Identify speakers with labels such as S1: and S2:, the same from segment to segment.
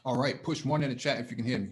S1: All right, push one in the chat if you can hear me.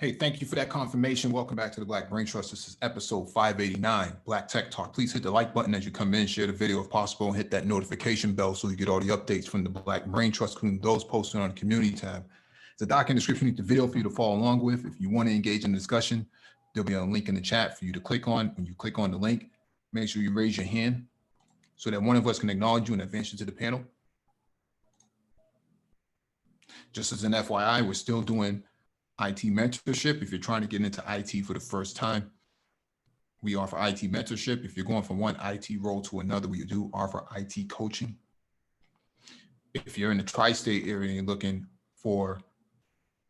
S1: Hey, thank you for that confirmation. Welcome back to the Black Brain Trust. This is episode 589, Black Tech Talk. Please hit the like button as you come in, share the video if possible, and hit that notification bell so you get all the updates from the Black Brain Trust, including those posted on the community tab. There's a doc in the description with the video for you to follow along with. If you want to engage in the discussion, there'll be a link in the chat for you to click on. When you click on the link, make sure you raise your hand so that one of us can acknowledge you and advance you to the panel. Just as an FYI, we're still doing IT mentorship. If you're trying to get into IT for the first time, we offer IT mentorship. If you're going from one IT role to another, we do offer IT coaching. If you're in the tri-state area and you're looking for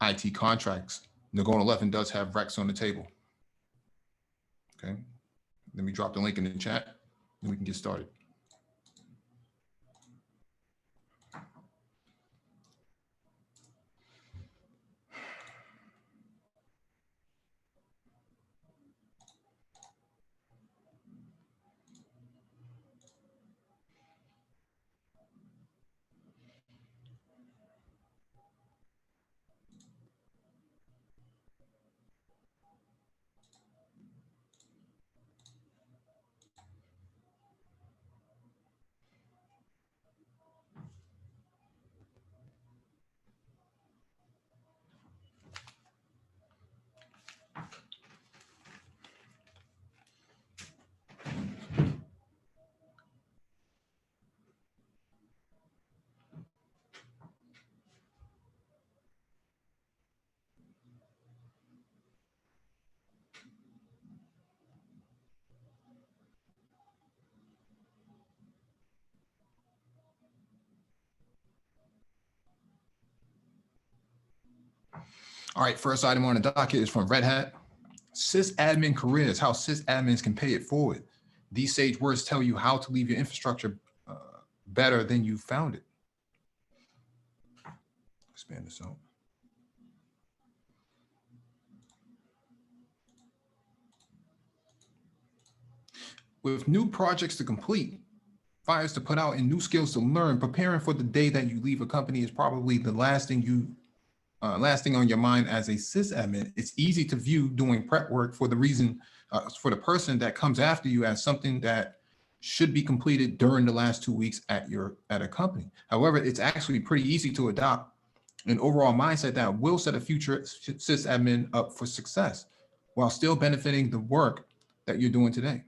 S1: IT contracts, Nagona 11 does have recs on the table. Okay, let me drop the link in the chat and we can get started. All right, first item on the docket is from Red Hat. Sysadmin careers, how sysadmins can pay it forward. These sage words tell you how to leave your infrastructure better than you found it. Expand this out. With new projects to complete, fires to put out, and new skills to learn, preparing for the day that you leave a company is probably the last thing on your mind as a sysadmin. It's easy to view doing prep work for the for the person that comes after you as something that should be completed during the last 2 weeks at a company. However, it's actually pretty easy to adopt an overall mindset that will set a future sysadmin up for success while still benefiting the work that you're doing today.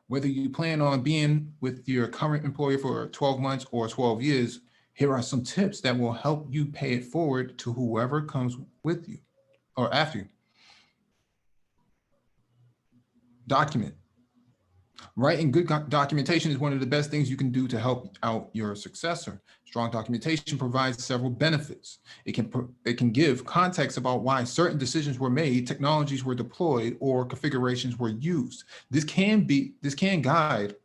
S1: Whether you plan on being with your current employer for 12 months or 12 years, here are some tips that will help you pay it forward to whoever comes with you or after you. Document. Writing good documentation is one of the best things you can do to help out your successor. Strong documentation provides several benefits. It can give context about why certain decisions were made, technologies were deployed, or configurations were used. This can guide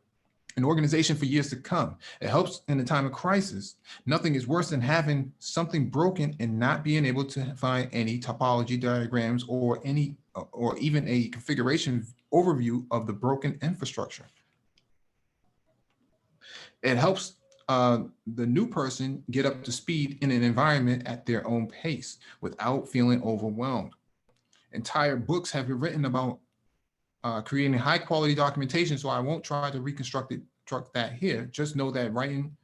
S1: an organization for years to come. It helps in a time of crisis. Nothing is worse than having something broken and not being able to find any topology diagrams or even a configuration overview of the broken infrastructure. It helps the new person get up to speed in an environment at their own pace without feeling overwhelmed. Entire books have been written about creating high quality documentation, so I won't try to reconstruct that here. Just know that writing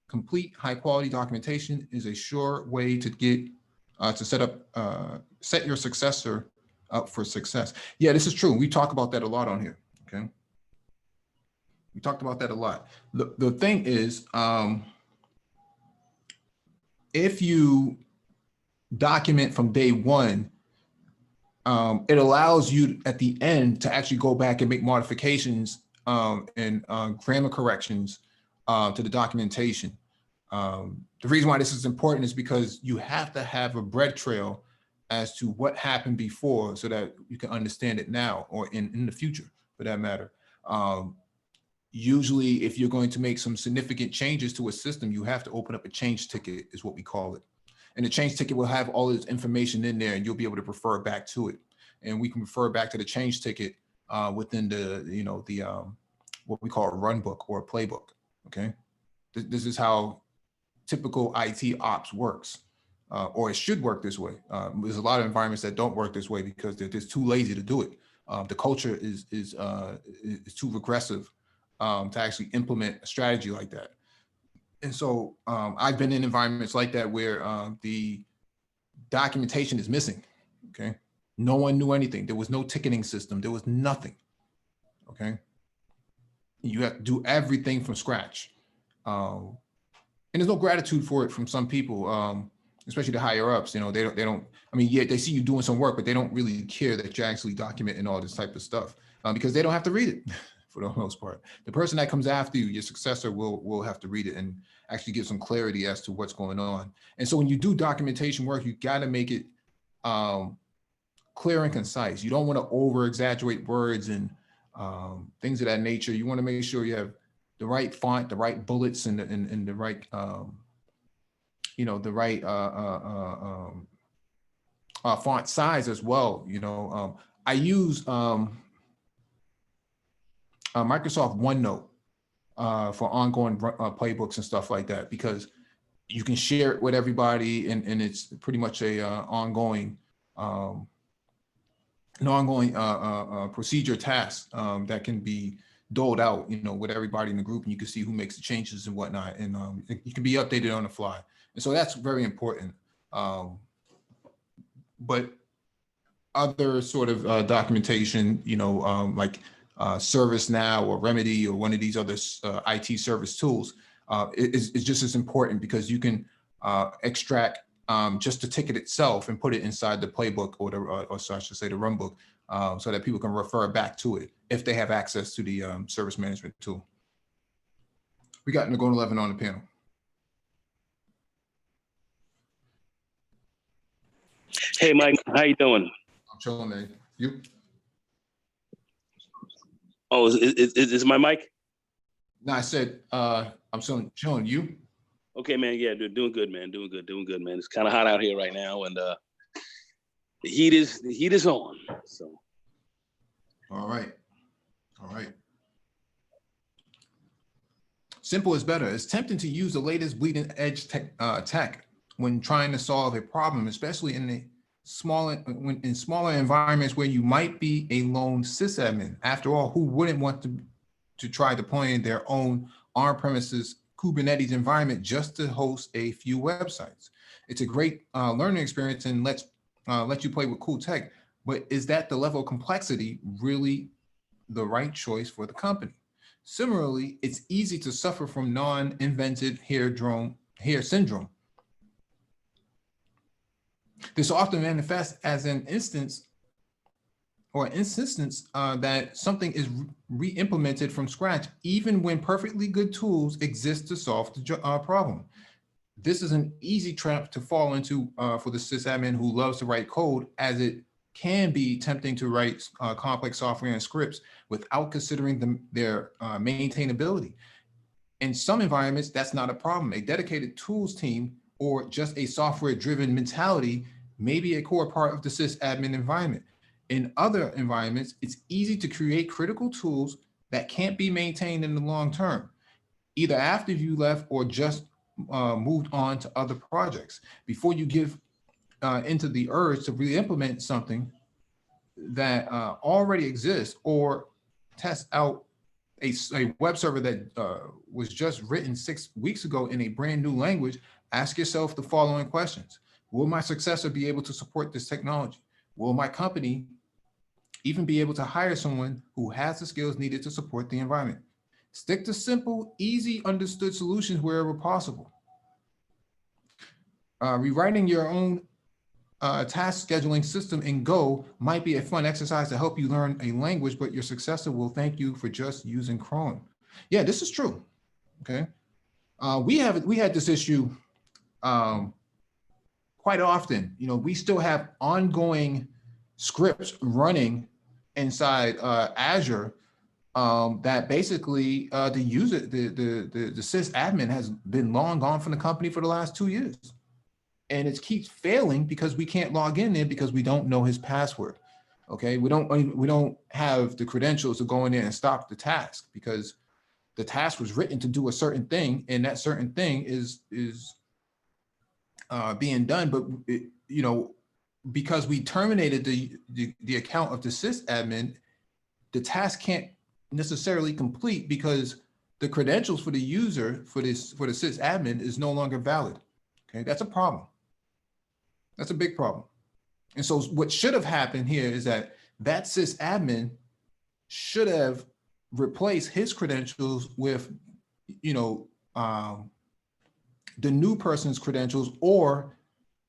S1: complete high quality documentation is a sure way to get to set your successor up for success. Yeah, this is true. We talk about that a lot on here. Okay, we talked about that a lot. The thing is, if you document from day one, it allows you at the end to actually go back and make modifications and grammar corrections to the documentation. The reason why this is important is because you have to have a bread trail as to what happened before so that you can understand it now or in the future, for that matter. Usually, if you're going to make some significant changes to a system, you have to open up a change ticket, is what we call it. And the change ticket will have all this information in there, and you'll be able to refer back to it. And we can refer back to the change ticket within what we call a run book or a playbook. Okay, this is how typical IT ops works, or it should work this way. There's a lot of environments that don't work this way because they're just too lazy to do it. The culture is too regressive to actually implement a strategy like that. And so I've been in environments like that where the documentation is missing. Okay, no one knew anything. There was no ticketing system. There was nothing. Okay, you have to do everything from scratch. And there's no gratitude for it from some people, especially the higher ups. You know, they don't. I mean, yeah, they see you doing some work, but they don't really care that you're actually documenting all this type of stuff because they don't have to read it for the most part. The person that comes after you, your successor, will have to read it and actually give some clarity as to what's going on. And so when you do documentation work, you got to make it clear and concise. You don't want to over exaggerate words and things of that nature. You want to make sure you have the right font, the right bullets, and the right, the right font size as well. I use Microsoft OneNote for ongoing playbooks and stuff like that, because you can share it with everybody, and it's pretty much a ongoing procedure task that can be doled out, with everybody in the group, and you can see who makes the changes and whatnot, and you can be updated on the fly. And so that's very important. But other sort of documentation, like ServiceNow or Remedy or one of these other IT service tools is just as important, because you can extract just the ticket itself and put it inside the playbook or so I should say the run book, so that people can refer back to it if they have access to the service management tool. We got Nagon 11 on the panel.
S2: Hey, Mike, how you doing?
S1: I'm chilling, man. You?
S2: Oh, is my mic?
S1: No, I said I'm chilling. You?
S2: Okay, man. Yeah, doing good, man. Doing good, man. It's kind of hot out here right now, and the heat is on. So.
S1: All right. Simple is better. It's tempting to use the latest bleeding edge tech when trying to solve a problem, especially in smaller environments where you might be a lone sysadmin. After all, who wouldn't want to try deploying their own on-premises Kubernetes environment just to host a few websites? It's a great learning experience and let you play with cool tech, but is that the level of complexity really the right choice for the company? Similarly, it's easy to suffer from non-invented hair syndrome. This often manifests as an instance or insistence that something is re-implemented from scratch, even when perfectly good tools exist to solve the problem. This is an easy trap to fall into for the sysadmin who loves to write code, as it can be tempting to write complex software and scripts without considering their maintainability. In some environments, that's not a problem. A dedicated tools team or just a software-driven mentality may be a core part of the sysadmin environment. In other environments, it's easy to create critical tools that can't be maintained in the long term, either after you left or just moved on to other projects. Before you give into the urge to re-implement something that already exists or test out a web server that was just written 6 weeks ago in a brand new language, ask yourself the following questions. Will my successor be able to support this technology? Will my company even be able to hire someone who has the skills needed to support the environment? Stick to simple, easy, understood solutions wherever possible. Rewriting your own task scheduling system in Go might be a fun exercise to help you learn a language, but your successor will thank you for just using Chrome. Yeah, this is true. Okay, we had this issue quite often. You know, we still have ongoing scripts running inside Azure that basically the user, the sysadmin has been long gone from the company for the last 2 years. And it keeps failing because we can't log in there because we don't know his password. Okay, we don't have the credentials to go in there and stop the task because the task was written to do a certain thing, and that certain thing is being done. But you know, because we terminated the account of the sysadmin, the task can't necessarily complete because the credentials for the user for the sysadmin is no longer valid. Okay, that's a problem. That's a big problem. And so what should have happened here is that sysadmin should have replaced his credentials with, you know, the new person's credentials, or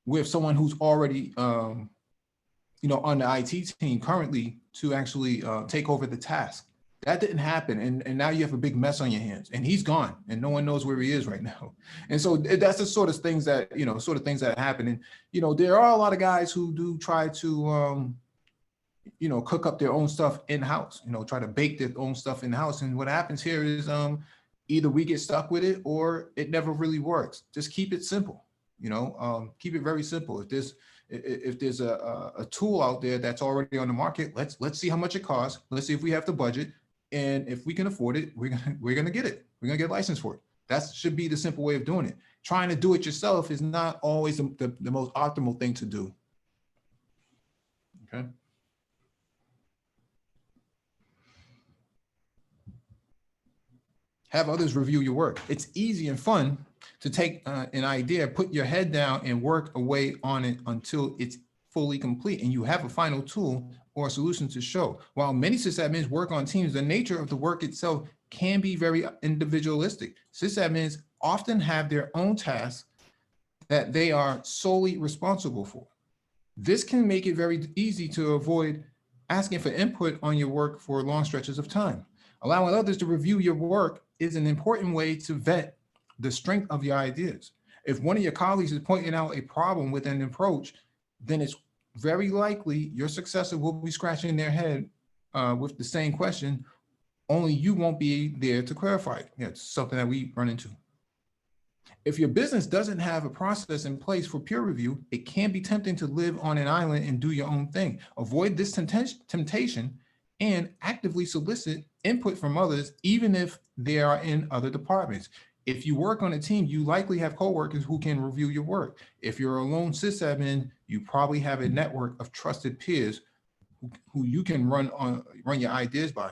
S1: with someone who's already, you know, on the IT team currently to actually take over the task. That didn't happen, and now you have a big mess on your hands, and he's gone, and no one knows where he is right now. And so that's the sort of things that, you know, happen. And, you know, there are a lot of guys who do try to, you know, cook up their own stuff in-house, you know, try to bake their own stuff in-house. And what happens here is either we get stuck with it or it never really works. Just keep it simple, you know, keep it very simple. If there's a tool out there that's already on the market, let's see how much it costs. Let's see if we have the budget. And if we can afford it, we're gonna get it. We're gonna get licensed for it. That should be the simple way of doing it. Trying to do it yourself is not always the most optimal thing to do. Okay. Have others review your work. It's easy and fun to take an idea, put your head down and work away on it until it's fully complete and you have a final tool or a solution to show. While many sysadmins work on teams, the nature of the work itself can be very individualistic. Sysadmins often have their own tasks that they are solely responsible for. This can make it very easy to avoid asking for input on your work for long stretches of time. Allowing others to review your work is an important way to vet the strength of your ideas. If one of your colleagues is pointing out a problem with an approach, then it's very likely your successor will be scratching their head with the same question, only you won't be there to clarify it. Yeah, it's something that we run into. If your business doesn't have a process in place for peer review, it can be tempting to live on an island and do your own thing. Avoid this temptation and actively solicit input from others, even if they are in other departments. If you work on a team, you likely have coworkers who can review your work. If you're a lone sysadmin, you probably have a network of trusted peers who you can run your ideas by.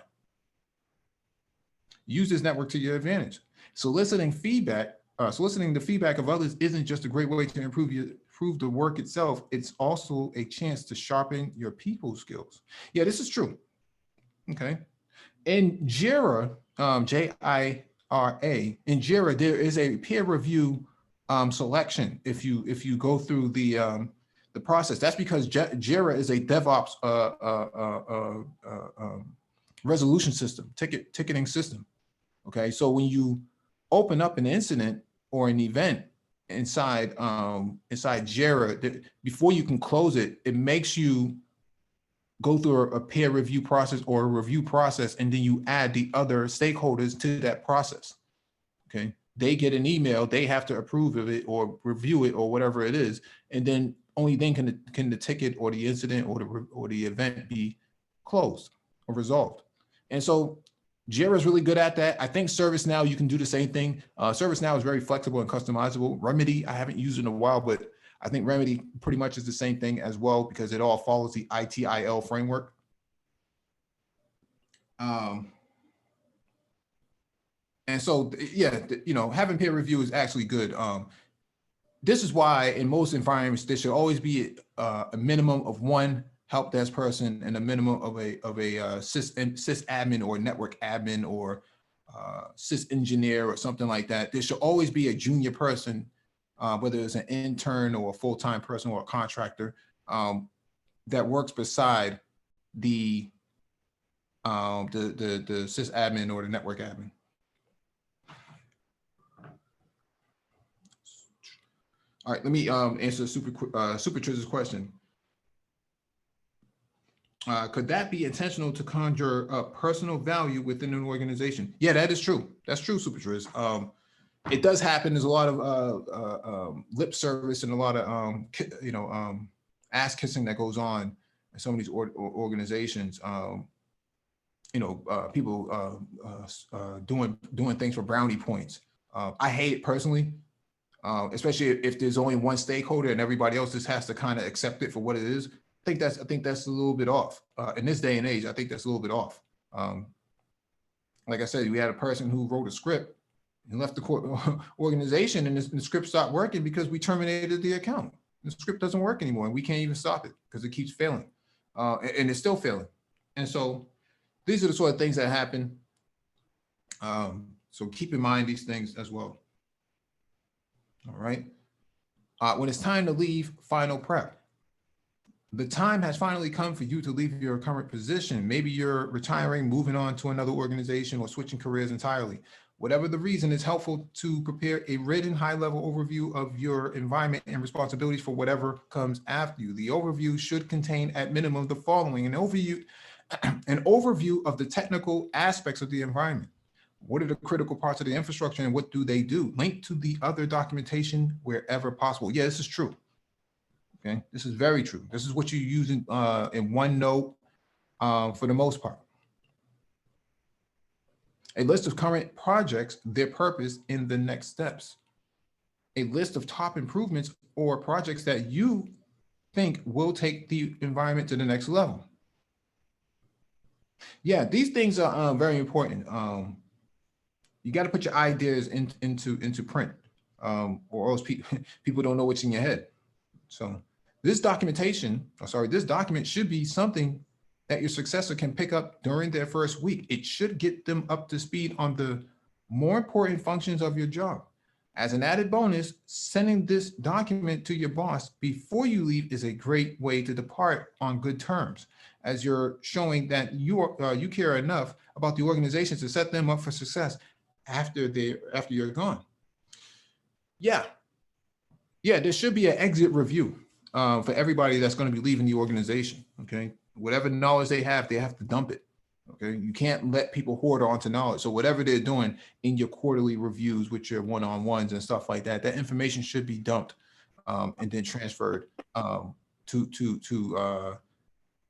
S1: Use this network to your advantage. Soliciting the feedback of others isn't just a great way to improve the work itself. It's also a chance to sharpen your people skills. Yeah, this is true. Okay. In Jira, J-I-R-A, in Jira, there is a peer review selection. If you go through the the process. That's because Jira is a DevOps resolution system, ticketing system. Okay, so when you open up an incident or an event inside Jira, before you can close it, it makes you go through a peer review process or a review process, and then you add the other stakeholders to that process. Okay, they get an email, they have to approve of it or review it or whatever it is, and then only then can the ticket or the incident or the event be closed or resolved. And so Jira is really good at that. I think ServiceNow, you can do the same thing. ServiceNow is very flexible and customizable. Remedy, I haven't used in a while, but I think Remedy pretty much is the same thing as well, because it all follows the ITIL framework. And so, yeah, having peer review is actually good. This is why in most environments, there should always be a minimum of one help desk person and a minimum of a sysadmin or network admin or sys engineer or something like that. There should always be a junior person, whether it's an intern or a full-time person or a contractor, that works beside the sysadmin or the network admin. All right, let me answer Super Triz's question. Could that be intentional to conjure up personal value within an organization? Yeah, that is true. That's true, Super Triz. It does happen. There's a lot of lip service and a lot of ass kissing that goes on in some of these organizations. People doing things for brownie points. I hate it personally, especially if there's only one stakeholder and everybody else just has to kind of accept it for what it is. I think that's a little bit off in this day and age. I think that's a little bit off. Like I said, we had a person who wrote a script and left the organization, and the script stopped working because we terminated the account. The script doesn't work anymore, and we can't even stop it because it keeps failing, and it's still failing. And so these are the sort of things that happen. So keep in mind these things as well. All right. When it's time to leave, final prep. The time has finally come for you to leave your current position. Maybe you're retiring, moving on to another organization, or switching careers entirely. Whatever the reason, it's helpful to prepare a written high-level overview of your environment and responsibilities for whatever comes after you. The overview should contain at minimum the following: an overview of the technical aspects of the environment. What are the critical parts of the infrastructure and what do they do? Link to the other documentation wherever possible. Yeah, this is true. Okay, this is very true. This is what you use in OneNote for the most part. A list of current projects, their purpose, and the next steps. A list of top improvements or projects that you think will take the environment to the next level. Yeah, these things are very important. You got to put your ideas into print, or else people don't know what's in your head. So this document should be something that your successor can pick up during their first week. It should get them up to speed on the more important functions of your job. As an added bonus, sending this document to your boss before you leave is a great way to depart on good terms, as you're showing that you care enough about the organization to set them up for success after you're gone. Yeah, there should be an exit review for everybody that's going to be leaving the organization. Okay, whatever knowledge they have to dump it. Okay, you can't let people hoard onto knowledge. So whatever they're doing in your quarterly reviews with your one-on-ones and stuff like that, that information should be dumped and then transferred to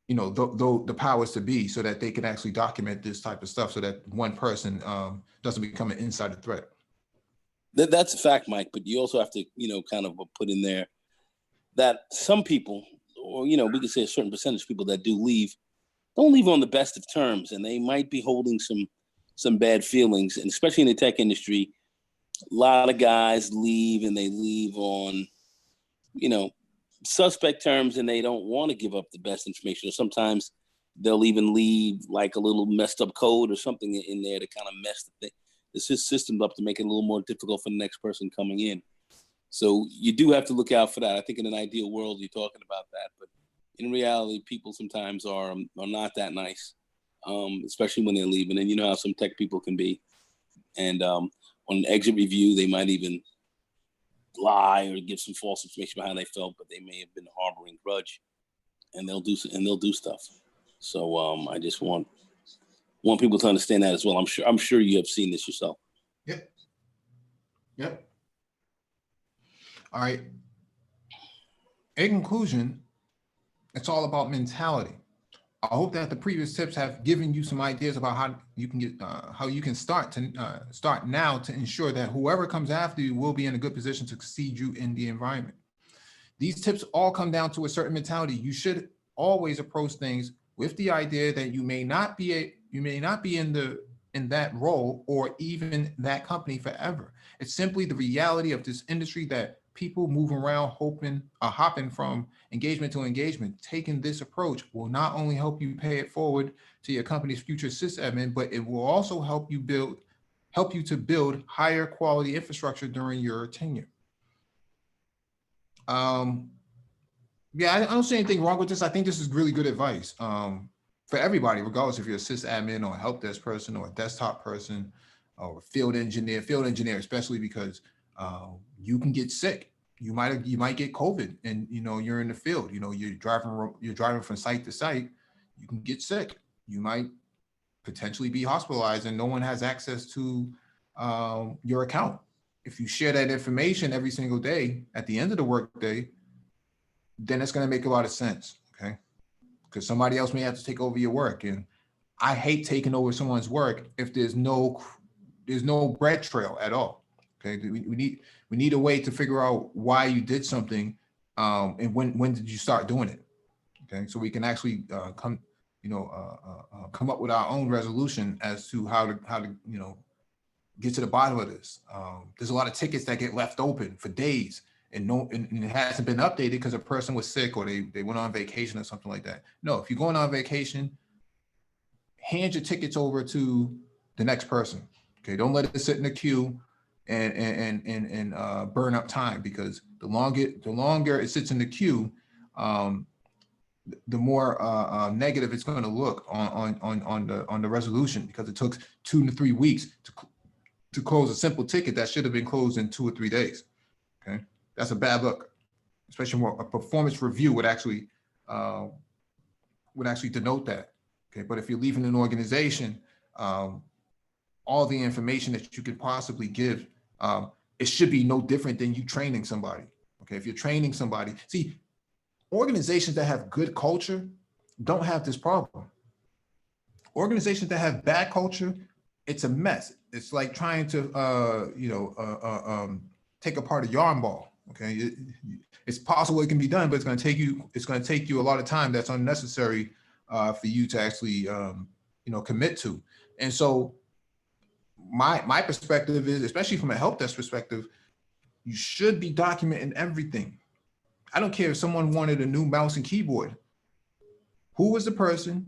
S1: the powers to be, so that they can actually document this type of stuff, so that one person doesn't become an insider threat.
S2: That's a fact, Mike. But you also have to, kind of put in there that some people, or we can say a certain percentage of people that do leave, don't leave on the best of terms, and they might be holding some bad feelings. And especially in the tech industry, a lot of guys leave, and they leave on, suspect terms, and they don't want to give up the best information. Or sometimes they'll even leave like a little messed up code or something in there to kind of mess the system up to make it a little more difficult for the next person coming in. So you do have to look out for that. I think in an ideal world, you're talking about that, but in reality, people sometimes are not that nice, especially when they're leaving. And you know how some tech people can be. And on an exit review, they might even lie or give some false information about how they felt, but they may have been harboring grudge, and they'll do stuff. So I just want people to understand that as well. I'm sure you have seen this yourself.
S1: Yep. Yep. All right. In conclusion, it's all about mentality. I hope that the previous tips have given you some ideas about how you can get, how you can start now to ensure that whoever comes after you will be in a good position to succeed you in the environment. These tips all come down to a certain mentality. You should always approach things with the idea that you may not be in that role or even that company forever. It's simply the reality of this industry that people move around hopping from engagement to engagement. Taking this approach will not only help you pay it forward to your company's future sysadmin, but it will also help you to build higher quality infrastructure during your tenure. Yeah, I don't see anything wrong with this. I think this is really good advice for everybody, regardless if you're a sysadmin or a help desk person or a desktop person or a field engineer, especially because you can get sick. You might get COVID, and you're in the field. You're driving from site to site. You can get sick. You might potentially be hospitalized, and no one has access to your account. If you share that information every single day at the end of the workday, then it's going to make a lot of sense, okay? Because somebody else may have to take over your work, and I hate taking over someone's work if there's no bread trail at all. Okay, we need a way to figure out why you did something, and when did you start doing it? Okay, so we can actually come up with our own resolution as to how to get to the bottom of this. There's a lot of tickets that get left open for days, and it hasn't been updated because a person was sick or they went on vacation or something like that. No, if you're going on vacation, hand your tickets over to the next person. Okay, don't let it sit in the queue and burn up time, because the longer it sits in the queue, the more negative it's going to look on the resolution, because it took 2 to 3 weeks to close a simple ticket that should have been closed in 2 or 3 days. Okay, that's a bad look, especially when a performance review would actually denote that. Okay, but if you're leaving an organization, all the information that you could possibly give, it should be no different than you training somebody. Okay, if you're training somebody, see, organizations that have good culture don't have this problem. Organizations that have bad culture, it's a mess. It's like trying to take apart a yarn ball. Okay, it's possible it can be done, but it's going to take you a lot of time that's unnecessary for you to actually commit to. And so my perspective is, especially from a help desk perspective, you should be documenting everything. I don't care if someone wanted a new mouse and keyboard. Who was the person?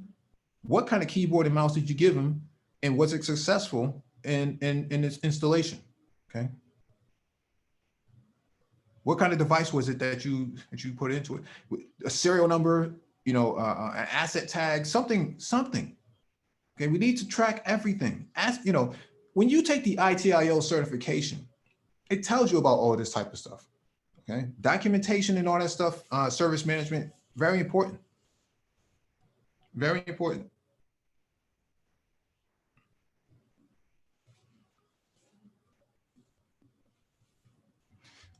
S1: What kind of keyboard and mouse did you give them? And was it successful in its installation? Okay. What kind of device was it that you put into it? A serial number, an asset tag, something. Okay, we need to track everything. When you take the ITIL certification, it tells you about all this type of stuff. Okay, documentation and all that stuff, service management, very important. Very important.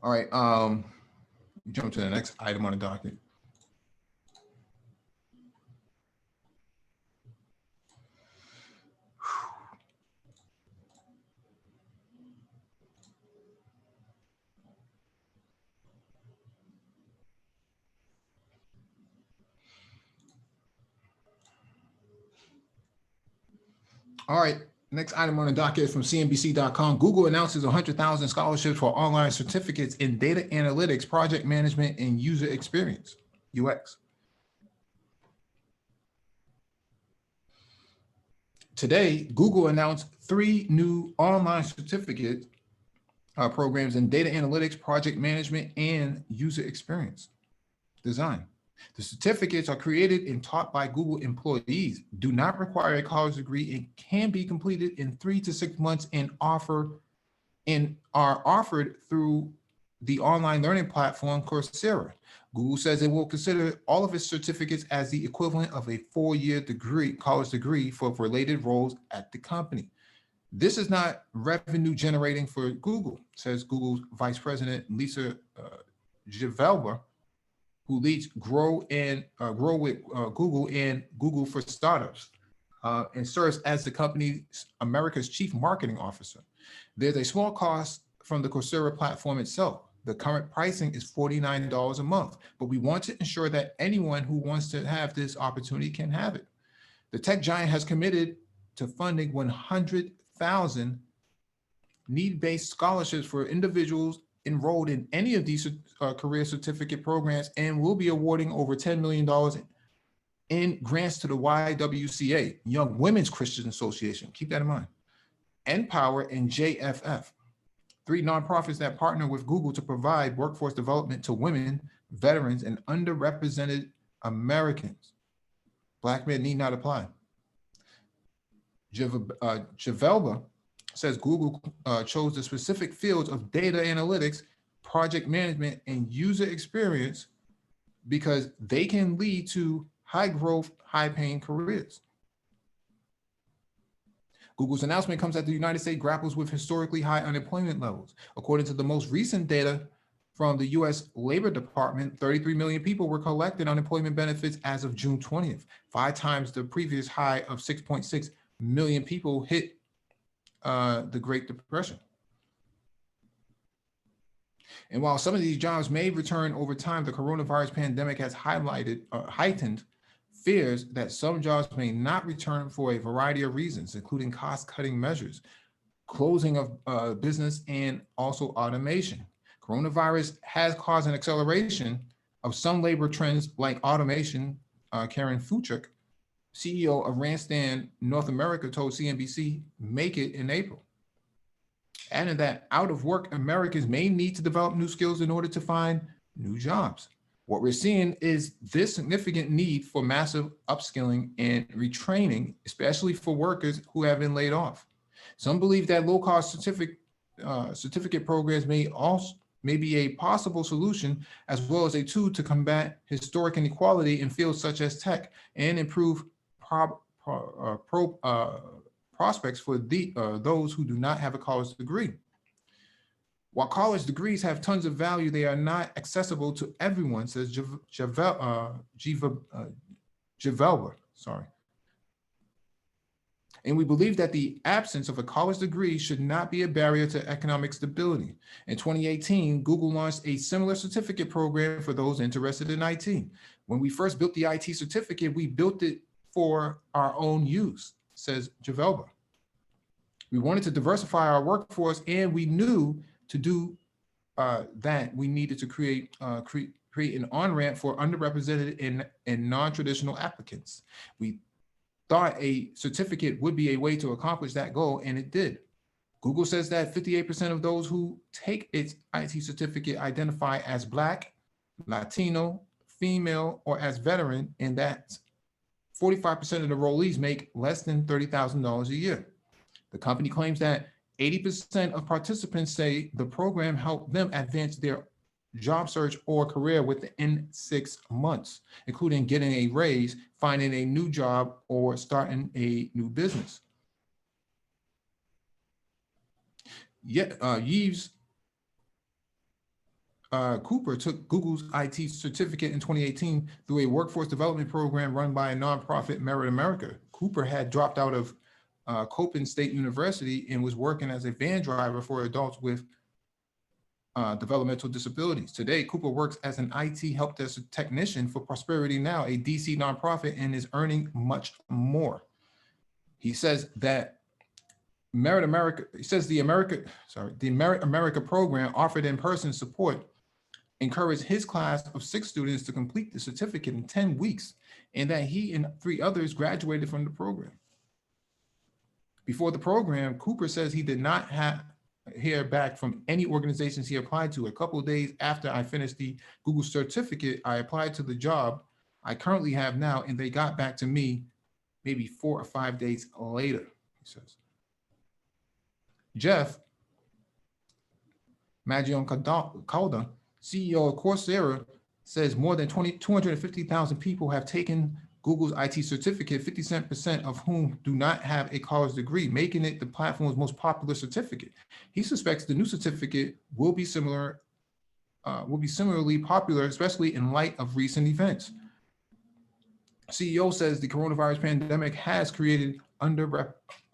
S1: All right, jump to the next item on the docket. All right, next item on the docket is from CNBC.com. Google announces 100,000 scholarships for online certificates in data analytics, project management, and user experience, UX. Today, Google announced 3 new online certificates programs in data analytics, project management, and user experience design. The certificates are created and taught by Google employees, do not require a college degree, and can be completed in 3 to 6 months and are offered through the online learning platform Coursera. Google says it will consider all of its certificates as the equivalent of a 4-year degree, college degree for related roles at the company. This is not revenue generating for Google, says Google's Vice President Lisa Givelber, who leads Grow with Google and Google for Startups, and serves as the company's America's Chief Marketing Officer. There's a small cost from the Coursera platform itself. The current pricing is $49 a month, but we want to ensure that anyone who wants to have this opportunity can have it. The tech giant has committed to funding 100,000 need-based scholarships for individuals enrolled in any of these career certificate programs, and will be awarding over $10 million in grants to the YWCA, Young Women's Christian Association. Keep that in mind. Empower and JFF, 3 nonprofits that partner with Google to provide workforce development to women, veterans, and underrepresented Americans. Black men need not apply. Javelba says Google chose the specific fields of data analytics, project management, and user experience because they can lead to high growth, high paying careers. Google's announcement comes as the United States grapples with historically high unemployment levels. According to the most recent data from the US Labor Department, 33 million people were collecting unemployment benefits as of June 20th, 5 times the previous high of 6.6 million people hit the Great Depression. And while some of these jobs may return over time, the coronavirus pandemic has heightened fears that some jobs may not return for a variety of reasons, including cost-cutting measures, closing of business, and also automation. Coronavirus has caused an acceleration of some labor trends like automation. Karen Fuchuk, CEO of Randstad North America, told CNBC, "Make it in April." Adding that out-of-work Americans may need to develop new skills in order to find new jobs. What we're seeing is this significant need for massive upskilling and retraining, especially for workers who have been laid off. Some believe that low-cost certificate programs may be a possible solution, as well as a tool to combat historic inequality in fields such as tech and improve prospects for those who do not have a college degree. While college degrees have tons of value, they are not accessible to everyone, says Javelber. And we believe that the absence of a college degree should not be a barrier to economic stability. In 2018, Google launched a similar certificate program for those interested in IT. When we first built the IT certificate, we built it for our own use, says Javelba. We wanted to diversify our workforce, and we knew to do that we needed to create an on-ramp for underrepresented and non-traditional applicants. We thought a certificate would be a way to accomplish that goal, and it did. Google says that 58% of those who take its IT certificate identify as Black, Latino, female, or as veteran, and that 45% of the enrollees make less than $30,000 a year. The company claims that 80% of participants say the program helped them advance their job search or career within 6 months, including getting a raise, finding a new job, or starting a new business. Yves Cooper took Google's IT certificate in 2018 through a workforce development program run by a nonprofit, Merit America. Cooper had dropped out of Copen State University and was working as a van driver for adults with developmental disabilities. Today, Cooper works as an IT help desk technician for Prosperity Now, a DC nonprofit, and is earning much more. He says that the Merit America program offered in-person support encouraged his class of 6 students to complete the certificate in 10 weeks, and that he and 3 others graduated from the program. Before the program, Cooper says he did not have hear back from any organizations he applied to. A couple of days after I finished the Google certificate, I applied to the job I currently have now, and they got back to me maybe 4 or 5 days later, he says. Jeff Calda, CEO of Coursera, says more than 250,000 people have taken Google's IT certificate, 57% of whom do not have a college degree, making it the platform's most popular certificate. He suspects the new certificate will be similarly popular, especially in light of recent events. CEO says the coronavirus pandemic has created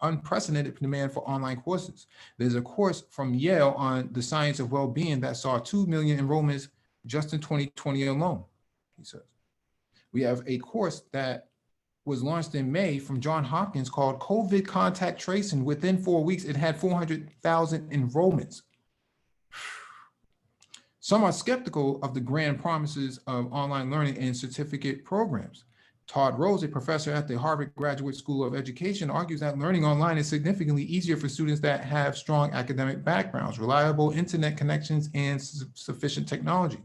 S1: unprecedented demand for online courses. There's a course from Yale on the science of well-being that saw 2 million enrollments just in 2020 alone, he says. We have a course that was launched in May from Johns Hopkins called COVID Contact Tracing. Within 4 weeks, it had 400,000 enrollments. Some are skeptical of the grand promises of online learning and certificate programs. Todd Rose, a professor at the Harvard Graduate School of Education, argues that learning online is significantly easier for students that have strong academic backgrounds, reliable internet connections, and sufficient technology.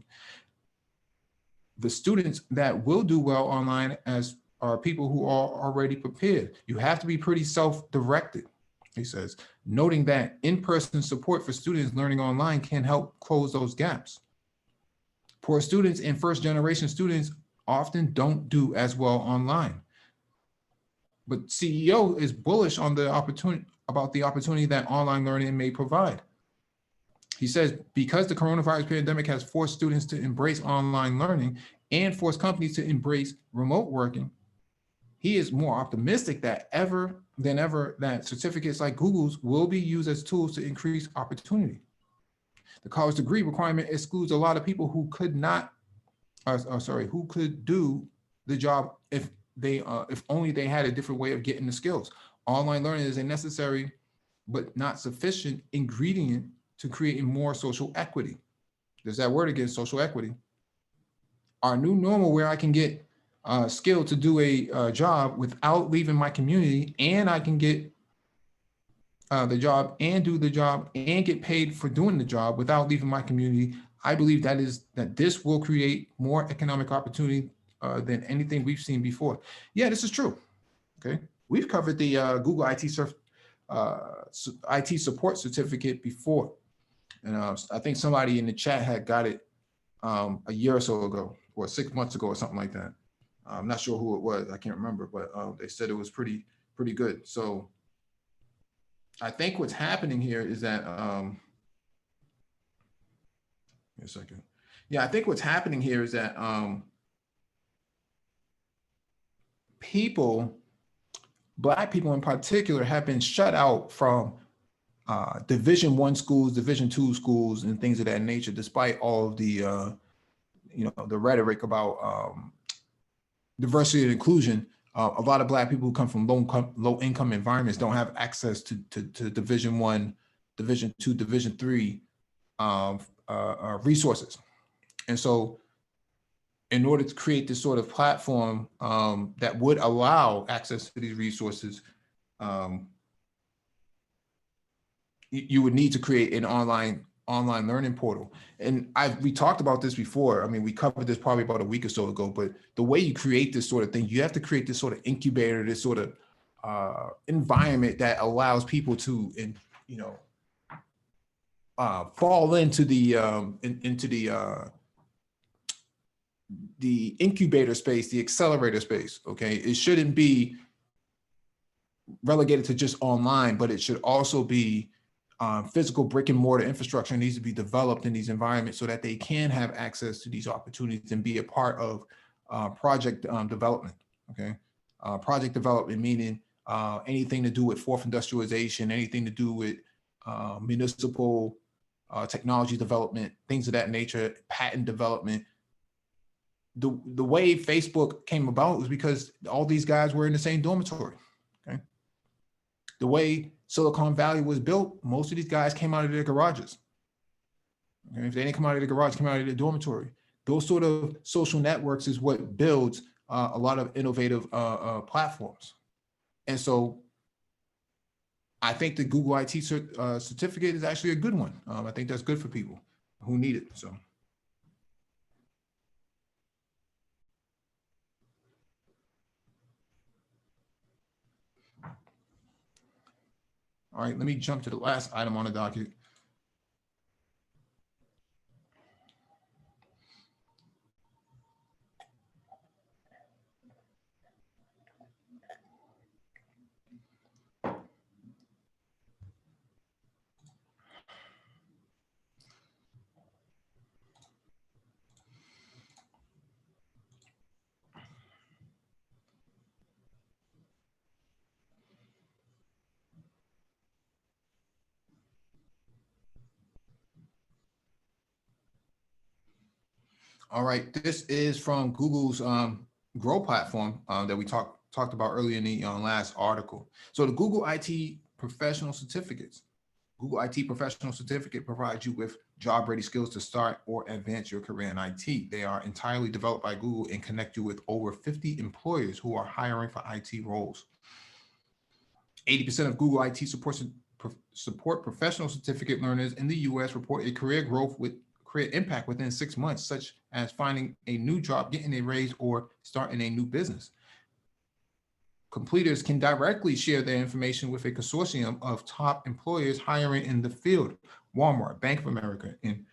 S1: The students that will do well online are people who are already prepared. You have to be pretty self-directed, he says, noting that in-person support for students learning online can help close those gaps. Poor students and first-generation students often don't do as well online. But CEO is bullish on the opportunity that online learning may provide. He says, because the coronavirus pandemic has forced students to embrace online learning and forced companies to embrace remote working, he is more optimistic than ever that certificates like Google's will be used as tools to increase opportunity. The college degree requirement excludes a lot of people who could do the job if only they had a different way of getting the skills. Online learning is a necessary but not sufficient ingredient to creating more social equity. There's that word again, social equity. Our new normal where I can get skill to do a job without leaving my community, and I can get the job and do the job and get paid for doing the job without leaving my community. I believe that this will create more economic opportunity than anything we've seen before. Yeah, this is true. Okay, we've covered the Google IT support certificate before, and I think somebody in the chat had got it a year or so ago, or 6 months ago, or something like that. I'm not sure who it was. I can't remember, but they said it was pretty good. So I think what's happening here is that a second. Yeah, I think what's happening here is that Black people in particular, have been shut out from Division I schools, Division II schools, and things of that nature, despite all of the the rhetoric about diversity and inclusion. A lot of Black people who come from low income environments don't have access to Division I, Division II, Division III resources. And so in order to create this sort of platform that would allow access to these resources, you would need to create an online learning portal. And we talked about this before. I mean, we covered this probably about a week or so ago, but the way you create this sort of thing, you have to create this sort of incubator, this sort of environment that allows people to, fall into the incubator space, the accelerator space. Okay, it shouldn't be relegated to just online, but it should also be physical brick and mortar infrastructure needs to be developed in these environments so that they can have access to these opportunities and be a part of project development. Okay, project development meaning anything to do with fourth industrialization, anything to do with municipal technology development, things of that nature, patent development. The way Facebook came about was because all these guys were in the same dormitory. Okay, the way Silicon Valley was built, most of these guys came out of their garages. Okay? If they didn't come out of the garage, come out of their dormitory. Those sort of social networks is what builds a lot of innovative platforms. And so I think the Google IT certificate is actually a good one. I think that's good for people who need it. So. All right, let me jump to the last item on the docket. All right, this is from Google's Grow platform that we talked about earlier in the last article. So the Google IT Professional Certificates. Google IT Professional Certificate provides you with job-ready skills to start or advance your career in IT. They are entirely developed by Google and connect you with over 50 employers who are hiring for IT roles. 80% of Google IT support professional certificate learners in the US report a career impact within 6 months, such as finding a new job, getting a raise, or starting a new business. Completers can directly share their information with a consortium of top employers hiring in the field: Walmart, Bank of America, and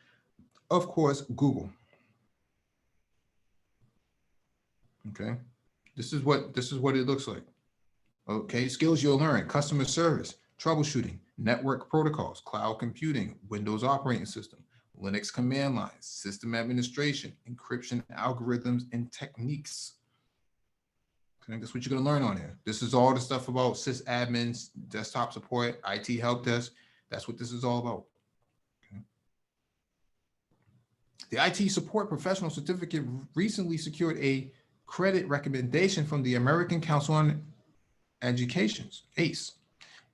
S1: of course, Google. Okay, this is what it looks like. Okay, skills you'll learn: customer service, troubleshooting, network protocols, cloud computing, Windows operating system, Linux command lines, system administration, encryption algorithms and techniques. Okay, that's what you're going to learn on here. This is all the stuff about sysadmins, desktop support, IT help desk. That's what this is all about. Okay. The IT support professional certificate recently secured a credit recommendation from the American Council on Education's ACE.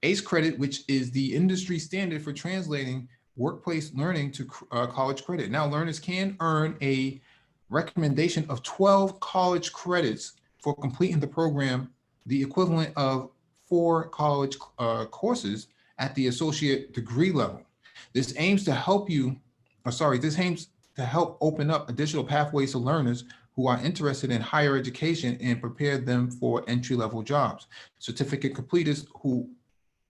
S1: ACE credit, which is the industry standard for translating workplace learning to college credit. Now, learners can earn a recommendation of 12 college credits for completing the program, the equivalent of 4 college courses at the associate degree level. This aims to help open up additional pathways to learners who are interested in higher education and prepare them for entry-level jobs. Certificate completers who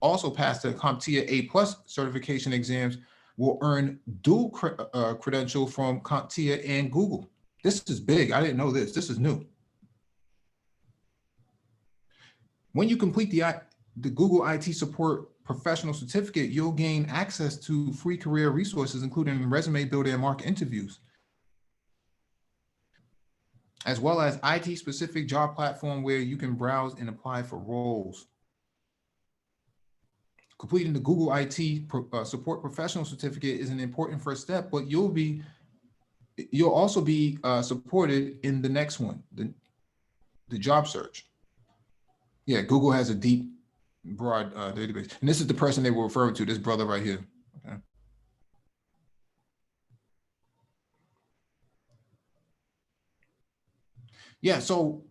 S1: also pass the CompTIA A+ certification exams will earn dual credential from CompTIA and Google. This is big. I didn't know this. This is new. When you complete the Google IT Support Professional Certificate, you'll gain access to free career resources, including resume builder and mock interviews, as well as IT-specific job platform where you can browse and apply for roles. Completing the Google IT Support Professional Certificate is an important first step, but you'll also be supported in the next one, the job search. Yeah, Google has a deep, broad database. And this is the person they were referring to, this brother right here. Okay. Yeah, so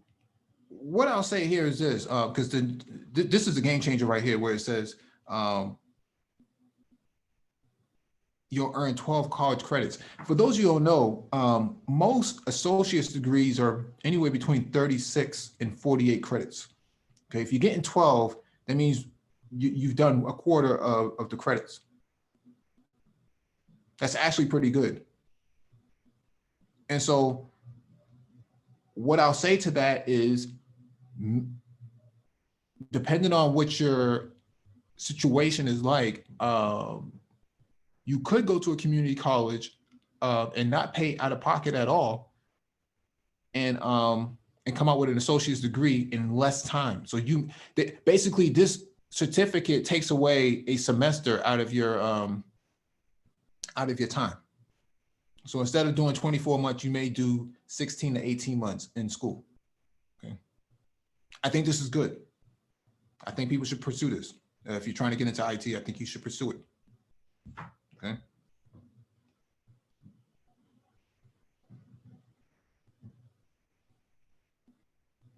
S1: what I'll say here is this, because this is a game changer right here where it says you'll earn 12 college credits. For those of you who don't know, most associate's degrees are anywhere between 36 and 48 credits. Okay, if you're getting 12, that means you've done a quarter of the credits. That's actually pretty good. And so what I'll say to that is, depending on what your situation is like, you could go to a community college and not pay out of pocket at all, and come out with an associate's degree in less time. So basically this certificate takes away a semester out of your time. So instead of doing 24 months, you may do 16 to 18 months in school. Okay, I think this is good. I think people should pursue this. If you're trying to get into IT, I think you should pursue it. Okay.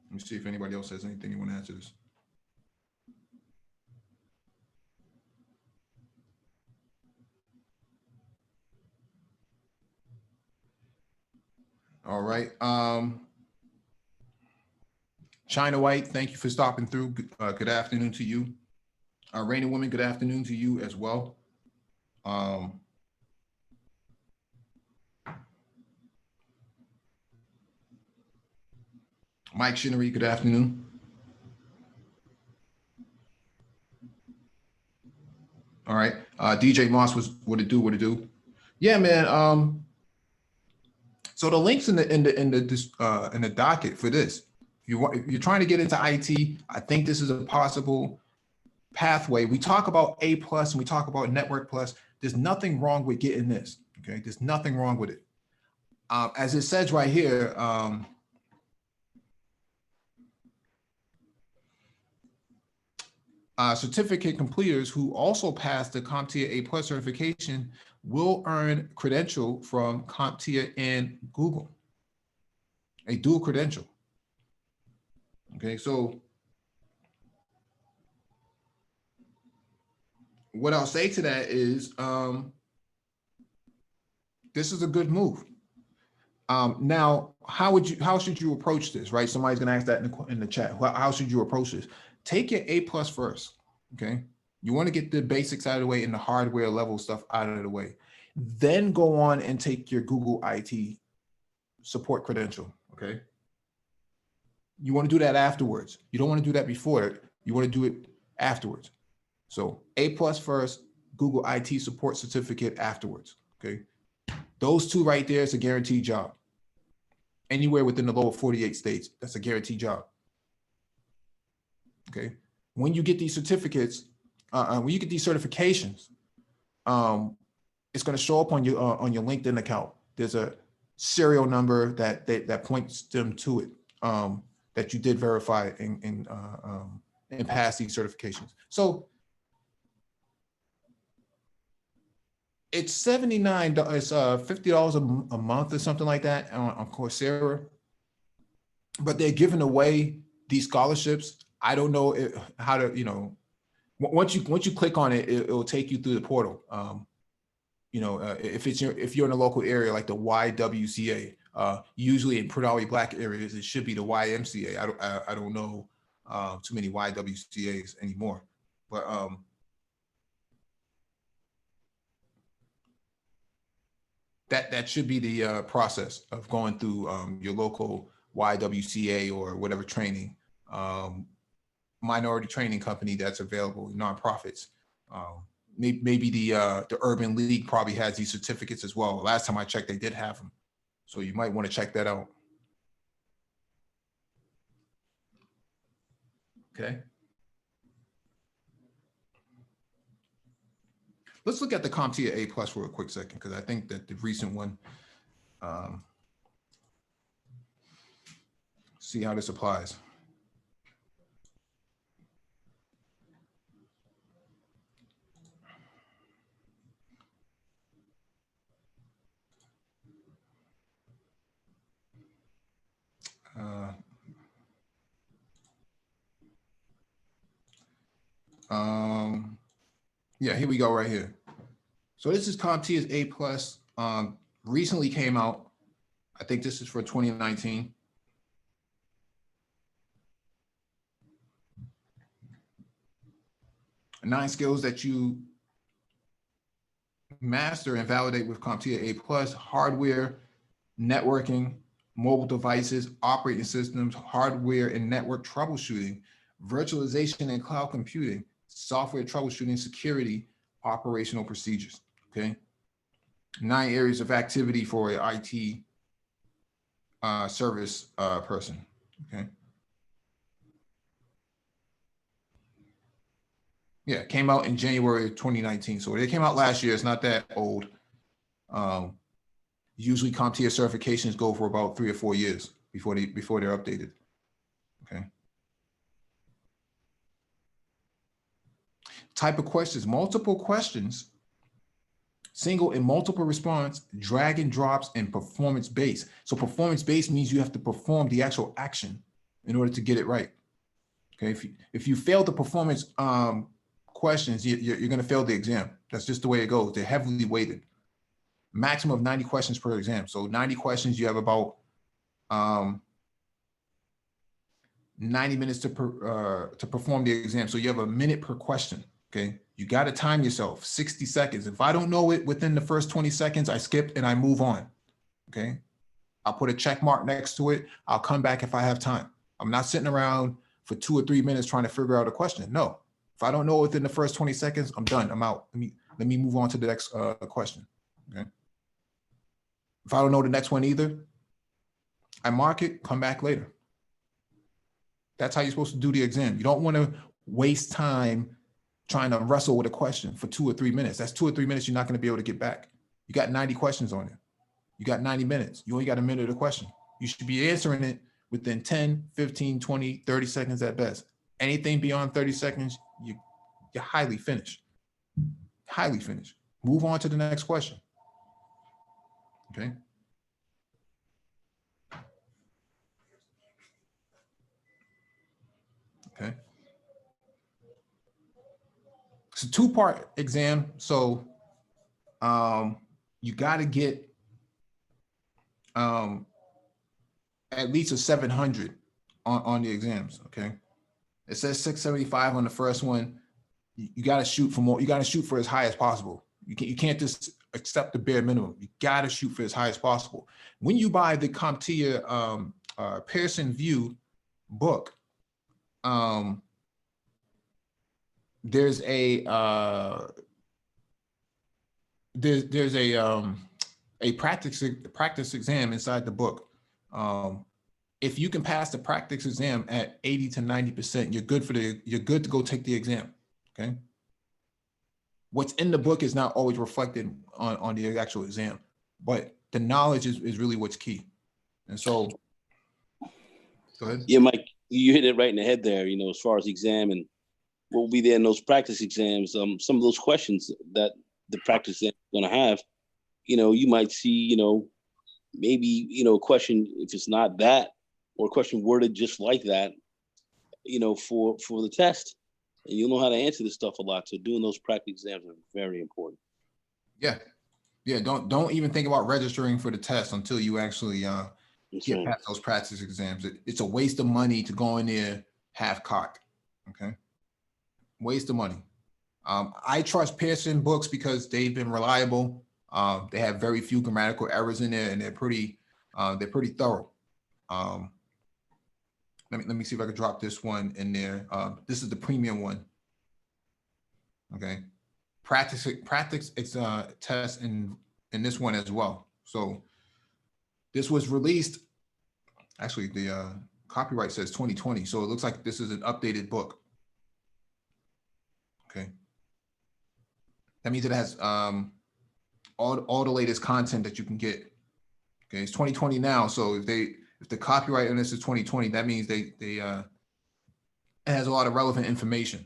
S1: Let me see if anybody else has anything you want to add to this. All right. China White, thank you for stopping through. Good afternoon to you. Rainy Woman, good afternoon to you as well. Mike Shinnery, good afternoon. All right. DJ Moss was what it do. Yeah, man. So the links in the docket for this. If you're trying to get into IT, I think this is a possible pathway. We talk about A+ and we talk about Network Plus. There's nothing wrong with getting this. Okay, there's nothing wrong with it. As it says right here, certificate completers who also pass the CompTIA A+ certification will earn credential from CompTIA and Google, a dual credential. Okay, so what I'll say to that is this is a good move. Now, how should you approach this, right? Somebody's gonna ask that in the chat. How should you approach this? Take your A+ first, okay? You wanna get the basics out of the way and the hardware level stuff out of the way. Then go on and take your Google IT support credential, okay? You wanna do that afterwards. You don't wanna do that before, you wanna do it afterwards. So A+ first, Google IT support certificate afterwards, okay? Those two right there is a guaranteed job. Anywhere within the lower 48 states, that's a guaranteed job. Okay. When you get these certificates, when you get these certifications, it's going to show up on your LinkedIn account. There's a serial number that points them to it, that you did verify and pass these certifications. So it's $79, it's $50 a month or something like that on Coursera, but they're giving away these scholarships. I don't know how to, once you click on it, it will take you through the portal. If you're in a local area like the YWCA, usually in predominantly Black areas, it should be the YMCA. I don't know too many YWCAs anymore, but that should be the process of going through your local YWCA or whatever training, minority training company that's available, nonprofits. Maybe the Urban League probably has these certificates as well. Last time I checked, they did have them. So you might want to check that out. Okay. Let's look at the CompTIA A+ for a quick second, because I think that the recent one, see how this applies. Yeah, here we go right here. So this is CompTIA's A+, recently came out. I think this is for 2019. Nine skills that you master and validate with CompTIA A+: hardware, networking, mobile devices, operating systems, hardware and network troubleshooting, virtualization and cloud computing, software troubleshooting, security, operational procedures. Okay. 9 areas of activity for an IT service person. Okay. Yeah, came out in January 2019. So they came out last year. It's not that old. Usually CompTIA certifications go for about 3 or 4 years before they're updated. Okay. Type of questions: multiple questions, single and multiple response, drag and drops, and performance based. So performance based means you have to perform the actual action in order to get it right. Okay. If you fail the performance questions, you're going to fail the exam. That's just the way it goes. They're heavily weighted. Maximum of 90 questions per exam. So 90 questions, you have about Um, 90 minutes to perform the exam. So you have a minute per question. Okay. You got to time yourself 60 seconds. If I don't know it within the first 20 seconds, I skip and I move on. Okay. I'll put a check mark next to it. I'll come back if I have time. I'm not sitting around for 2 or 3 minutes trying to figure out a question. No, if I don't know within the first 20 seconds, I'm done. I'm out. Let me move on to the next question. Okay. If I don't know the next one either, I mark it, come back later. That's how you're supposed to do the exam. You don't want to waste time trying to wrestle with a question for 2 or 3 minutes. That's 2 or 3 minutes you're not going to be able to get back. You got 90 questions on it. You got 90 minutes. You only got a minute a question. You should be answering it within 10, 15, 20, 30 seconds at best. Anything beyond 30 seconds, you're highly finished. Highly finished. Move on to the next question. Okay. Okay. It's a 2-part exam. So you got to get at least a 700 on the exams. Okay. It says 675 on the first one. You got to shoot for more. You got to shoot for as high as possible. You can't just accept the bare minimum. You got to shoot for as high as possible. When you buy the CompTIA Pearson VUE book, there's a practice exam inside the book. If you can pass the practice exam at 80 to 90%, you're good to go take the exam. Okay. What's in the book is not always reflected on the actual exam, but the knowledge is really what's key. And so, go ahead.
S2: Yeah, Mike, you hit it right in the head there. You know, as far as exam and what will be there in those practice exams, some of those questions that the practice exam is going to have, you know, you might see, you know, maybe, you know, a question, if it's not that, or a question worded just like that, you know, for the test. And you'll know how to answer this stuff a lot. So doing those practice exams are very important.
S1: Yeah. Yeah. Don't even think about registering for the test until you actually get past those practice exams. It's a waste of money to go in there half-cocked. Okay. Waste of money. I trust Pearson books because they've been reliable. They have very few grammatical errors in there, and they're pretty thorough. Let me see if I can drop this one in there. This is the premium one. Okay, practice it's test in this one as well. So this was released. Actually, the copyright says 2020, so it looks like this is an updated book. Okay, that means it has all the latest content that you can get. Okay, it's 2020 now, so if the copyright on this is 2020, that means it has a lot of relevant information.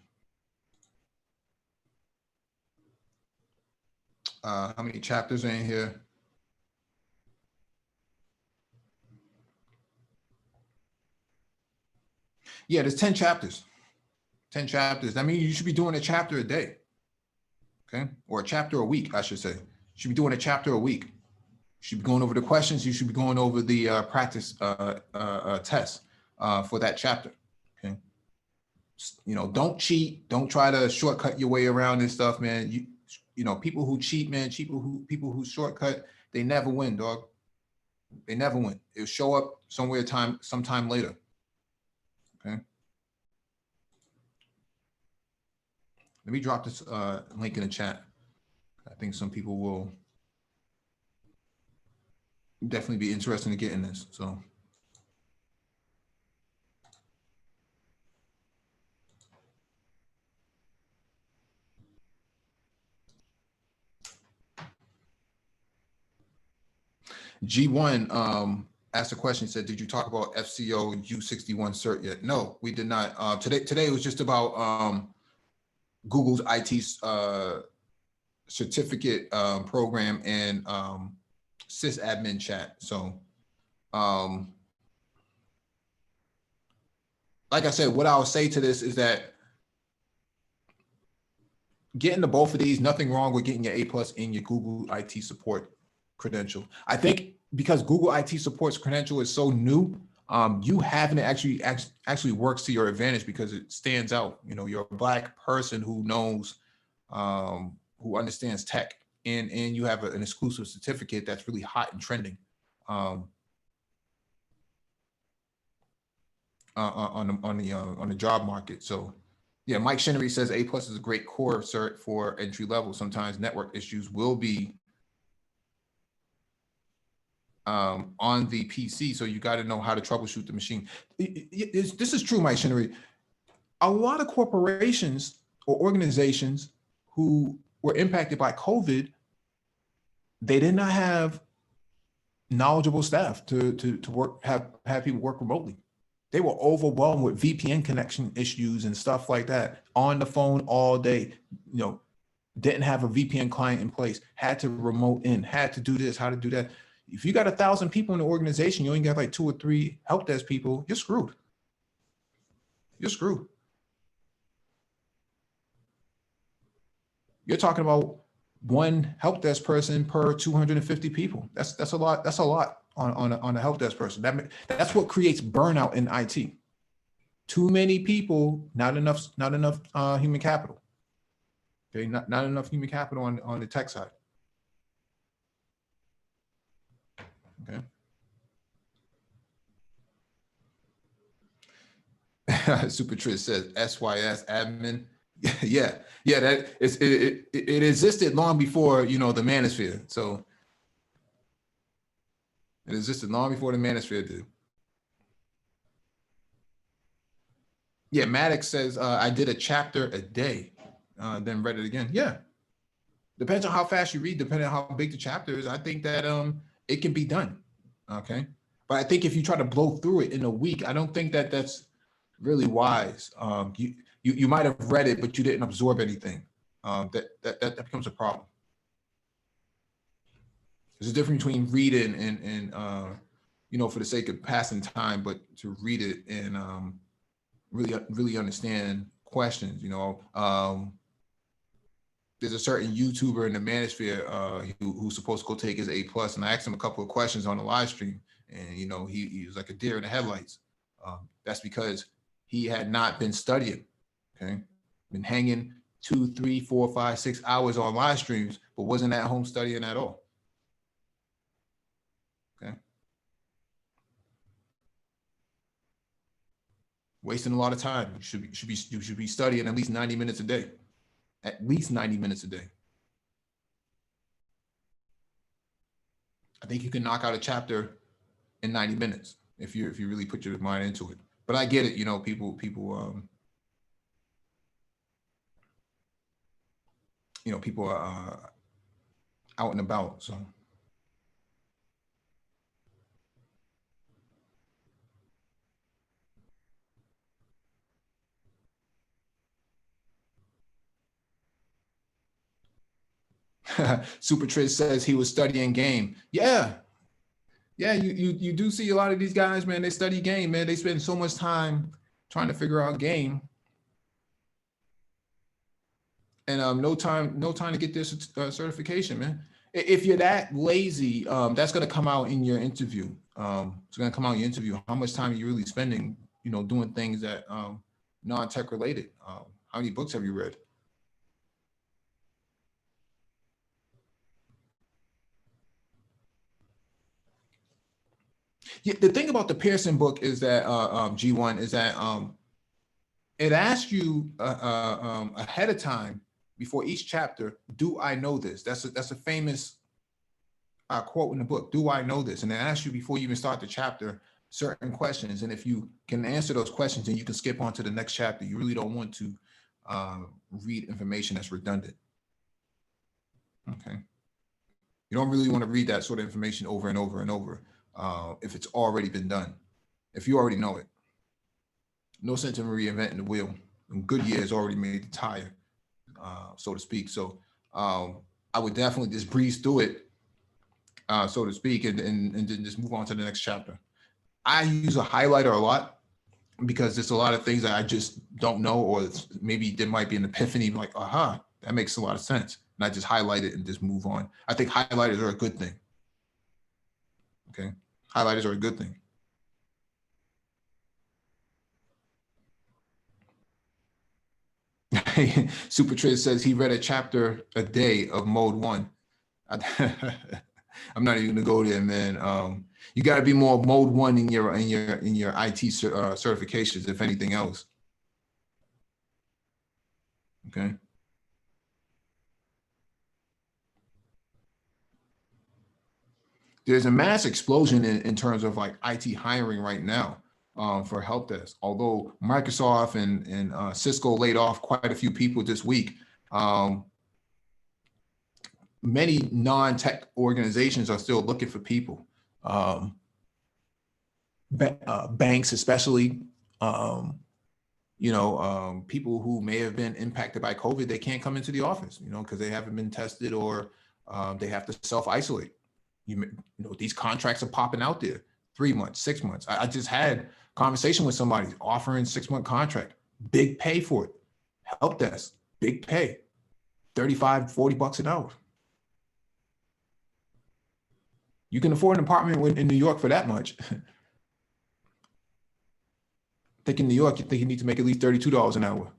S1: How many chapters are in here? Yeah, there's 10 chapters. 10 chapters. That means you should be doing a chapter a day. Okay, or a chapter a week, I should say. You should be doing a chapter a week. You should be going over the questions. You should be going over the practice tests for that chapter. Okay. You know, don't cheat. Don't try to shortcut your way around this stuff, man. You know, people who cheat, man, people who shortcut, they never win, dog. They never win. It'll show up sometime later. Okay. Let me drop this link in the chat. I think some people will definitely be interested in getting this. So. G1 asked a question. He said, "Did you talk about FCO U61 cert yet?" No, we did not. Today was just about Google's IT certificate program and sysadmin chat. So, like I said, what I'll say to this is that getting to both of these, nothing wrong with getting your A+ in your Google IT support credential. I think because Google IT supports credential is so new, you having it actually works to your advantage because it stands out. You know, you're a Black person who knows, who understands tech, and you have an exclusive certificate that's really hot and trending on the job market. So yeah, Mike Shinnery says A+ is a great core cert for entry level. Sometimes network issues will be on the PC, so you got to know how to troubleshoot the machine. This is true, Mike Shinnery. A lot of corporations or organizations who were impacted by COVID, they did not have knowledgeable staff to work, have people work remotely. They were overwhelmed with VPN connection issues and stuff like that, on the phone all day, you know, didn't have a VPN client in place, had to remote in, had to do this, how to do that. If you got 1,000 people in the organization, you only got like 2 or 3 help desk people, you're screwed. You're screwed. You're talking about one help desk person per 250 people. That's a lot. That's a lot on a help desk person. That's what creates burnout in IT. Too many people, not enough human capital. Okay, not enough human capital on the tech side. Okay. Super Trish says SYS admin. yeah, that it existed long before, you know, the manosphere. So it existed long before the manosphere did. Yeah, Maddox says I did a chapter a day, then read it again. Yeah, depends on how fast you read, depending on how big the chapter is. I think that it can be done. Okay, but I think if you try to blow through it in a week, I don't think that that's really wise. You might have read it, but you didn't absorb anything. That becomes a problem. There's a difference between reading and you know, for the sake of passing time, but to read it and really understand questions. You know, there's a certain YouTuber in the manosphere who's supposed to go take his A+, and I asked him a couple of questions on the live stream, and you know, he was like a deer in the headlights. That's because he had not been studying. Okay, been hanging 2, 3, 4, 5, 6 hours on live streams, but wasn't at home studying at all. Okay, wasting a lot of time. You should be studying at least 90 minutes a day. At least 90 minutes a day. I think you can knock out a chapter in 90 minutes if you really put your mind into it. But I get it, you know, people you know, people are out and about, so. Super Trish says he was studying game. Yeah, you do see a lot of these guys, man. They study game, man. They spend so much time trying to figure out game, and no time to get this certification, man. If you're that lazy, that's gonna come out in your interview. It's gonna come out in your interview. How much time are you really spending, you know, doing things that non-tech related? How many books have you read? Yeah, the thing about the Pearson book is that G1 is that it asks you ahead of time before each chapter, do I know this? That's a famous quote in the book. Do I know this? And it asks you before you even start the chapter certain questions, and if you can answer those questions, then you can skip on to the next chapter. You really don't want to read information that's redundant. Okay, you don't really want to read that sort of information over and over and over. If it's already been done, if you already know it. No sense in reinventing the wheel. And Goodyear has already made the tire, so to speak. So I would definitely just breeze through it, so to speak, and then just move on to the next chapter. I use a highlighter a lot because there's a lot of things that I just don't know, or maybe there might be an epiphany like, aha, that makes a lot of sense. And I just highlight it and just move on. I think highlighters are a good thing. Okay, highlighters are a good thing. Super Triz says he read a chapter a day of mode 1. I'm not even gonna go there, man. You got to be more mode 1 in your IT certifications, if anything else. Okay. There's a mass explosion in terms of like IT hiring right now for help desk. Although Microsoft and Cisco laid off quite a few people this week, many non-tech organizations are still looking for people. Banks, especially, people who may have been impacted by COVID, they can't come into the office, because they haven't been tested, or they have to self-isolate. These contracts are popping out there, 3 months, 6 months. I just had a conversation with somebody offering 6-month contract, big pay for it. Help desk, big pay, 35, $40 an hour. You can afford an apartment in New York for that much. I think in New York, you think you need to make at least $32 an hour.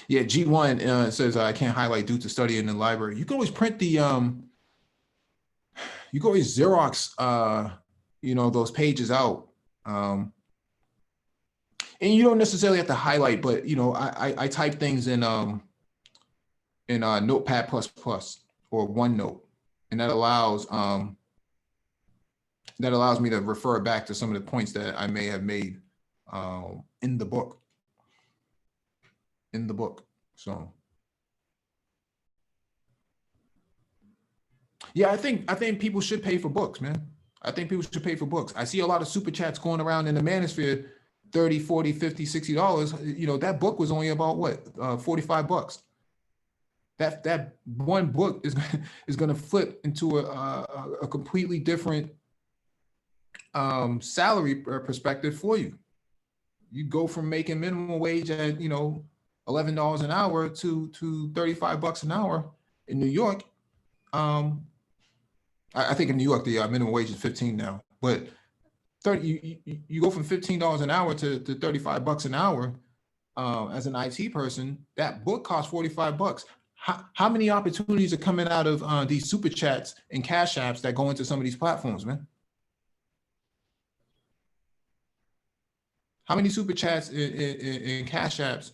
S1: Yeah, G1 says I can't highlight due to study in the library. You can always print the, you can always Xerox, those pages out. And you don't necessarily have to highlight, but I type things in Notepad++ or OneNote, and that allows me to refer back to some of the points that I may have made in the book. So yeah, I think people should pay for books, man. I think people should pay for books. I see a lot of super chats going around in the manosphere, 30, 40, 50, $60. That book was only about what, $45. That one book is going to flip into a completely different salary perspective for you. You go from making minimum wage at $11 an hour to $35 an hour in New York. I think in New York the minimum wage is 15 now, but you go from $15 an hour to $35 an hour as an IT person. That book costs $45. How many opportunities are coming out of these super chats and cash apps that go into some of these platforms, man? How many super chats and cash apps,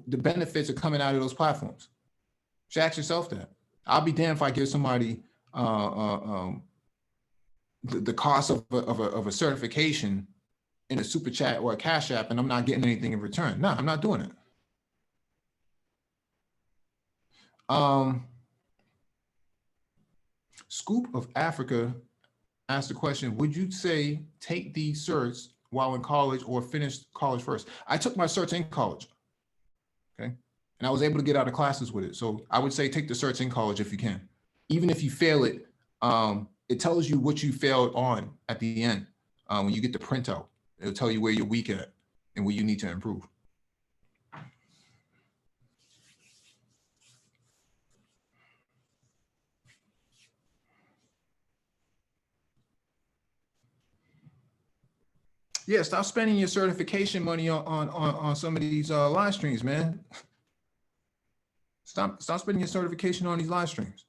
S1: the benefits are coming out of those platforms? You should ask yourself that. I'll be damned if I give somebody the cost of a certification in a super chat or a cash app, and I'm not getting anything in return. No, I'm not doing it. Scoop of Africa asked the question, would you say take the certs while in college or finish college first? I took my certs in college, okay? And I was able to get out of classes with it. So I would say take the certs in college if you can. Even if you fail it, it tells you what you failed on at the end. When you get the printout, it'll tell you where you're weak at and where you need to improve. Yeah, stop spending your certification money on some of these live streams, man. Stop spending your certification on these live streams.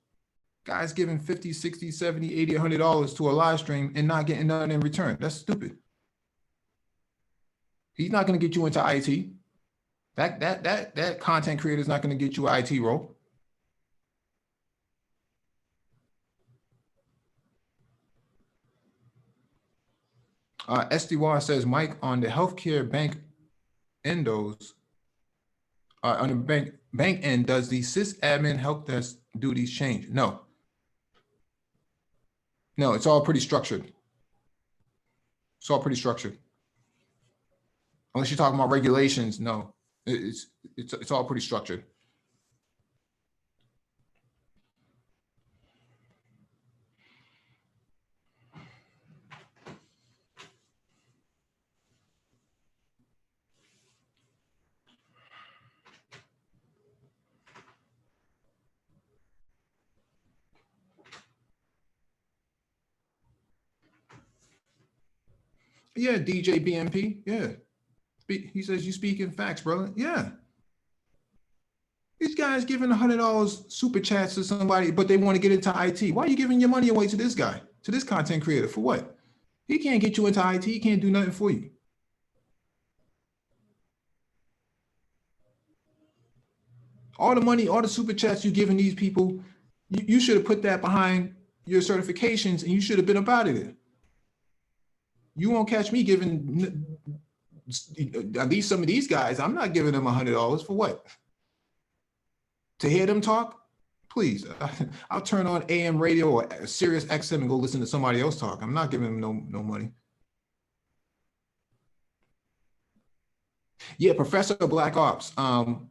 S1: Guys giving 50, 60, 70, 80, $100 to a live stream and not getting nothing in return. That's stupid. He's not going to get you into IT. That content creator is not going to get you an IT role. SDY says, Mike, on the healthcare bank endos, on the bank end, does the sysadmin help desk duties change? No. No, it's all pretty structured. It's all pretty structured. Unless you're talking about regulations, no. It's all pretty structured. Yeah, DJ BMP. Yeah. He says you speak in facts, brother. Yeah. These guys giving $100 super chats to somebody, but they want to get into IT. Why are you giving your money away to this guy, to this content creator? For what? He can't get you into IT. He can't do nothing for you. All the money, all the super chats you giving these people, you should have put that behind your certifications and you should have been about it. You won't catch me giving, at least some of these guys, I'm not giving them $100 for what? To hear them talk? Please, I'll turn on AM radio or Sirius XM and go listen to somebody else talk. I'm not giving them no money. Yeah, Professor Black Ops,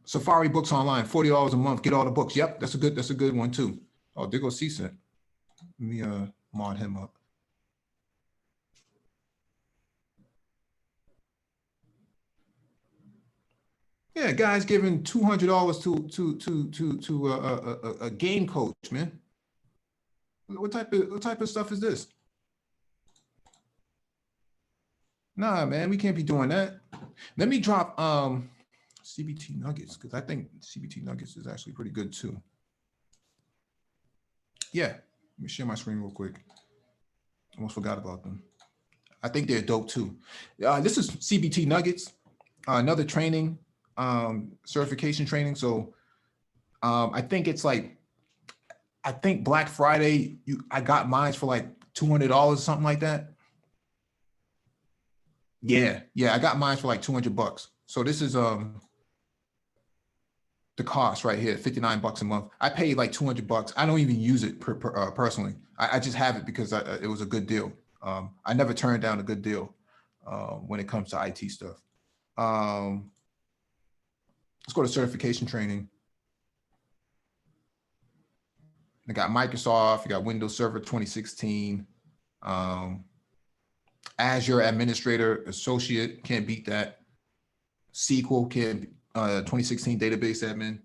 S1: Safari Books Online, $40 a month, get all the books. Yep, that's a good one too. Oh, there goes CSET. Let me mod him up. Yeah, guys giving $200 to a game coach, man. What type of stuff is this? Nah, man, we can't be doing that. Let me drop CBT Nuggets because I think CBT Nuggets is actually pretty good too. Yeah, let me share my screen real quick. Almost forgot about them. I think they're dope too. This is CBT Nuggets, another training, certification training. So I think it's like, I think Black Friday, I got mine for like $200 or something like that. Yeah, I got mine for like $200. So this is the cost right here, $59 a month. I paid like $200. I don't even use it personally. I just have it because it was a good deal. I never turned down a good deal when it comes to IT stuff. Let's go to certification training. I got Microsoft, you got Windows Server 2016, Azure Administrator Associate, can't beat that. SQL, 2016 database admin.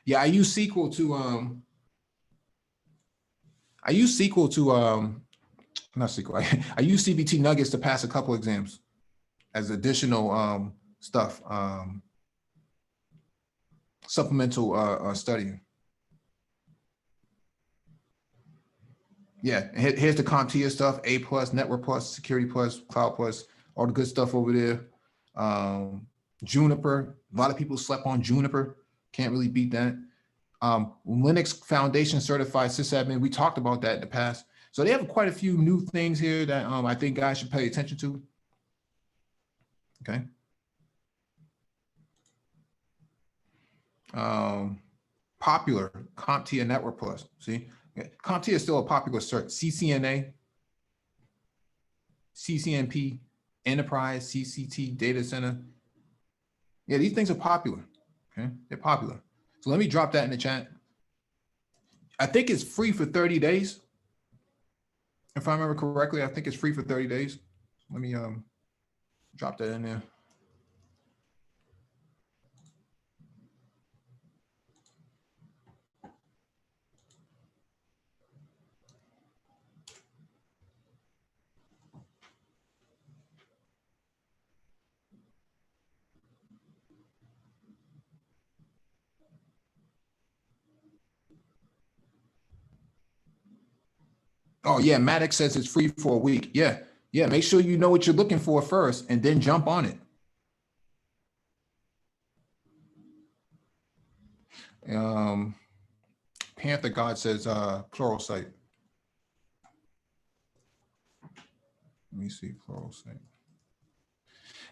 S1: Yeah, I use SQL to not SQL. I use CBT Nuggets to pass a couple exams as additional stuff, supplemental studying. Yeah, here's the CompTIA stuff: A+, Network Plus, Security Plus, Cloud Plus, all the good stuff over there. Juniper, a lot of people slept on Juniper. Can't really beat that. Linux Foundation Certified Sysadmin. We talked about that in the past. So they have quite a few new things here that I think guys should pay attention to. Okay. Popular CompTIA Network Plus. See, CompTIA is still a popular cert. CCNA, CCNP, Enterprise, CCT, Data Center. Yeah, these things are popular. Okay, they're popular. So let me drop that in the chat. I think it's free for 30 days. If I remember correctly, I think it's free for 30 days. Let me drop that in there. Oh yeah, Maddox says it's free for a week. Yeah, make sure you know what you're looking for first and then jump on it. Panther God says Pluralsight. Let me see, Pluralsight.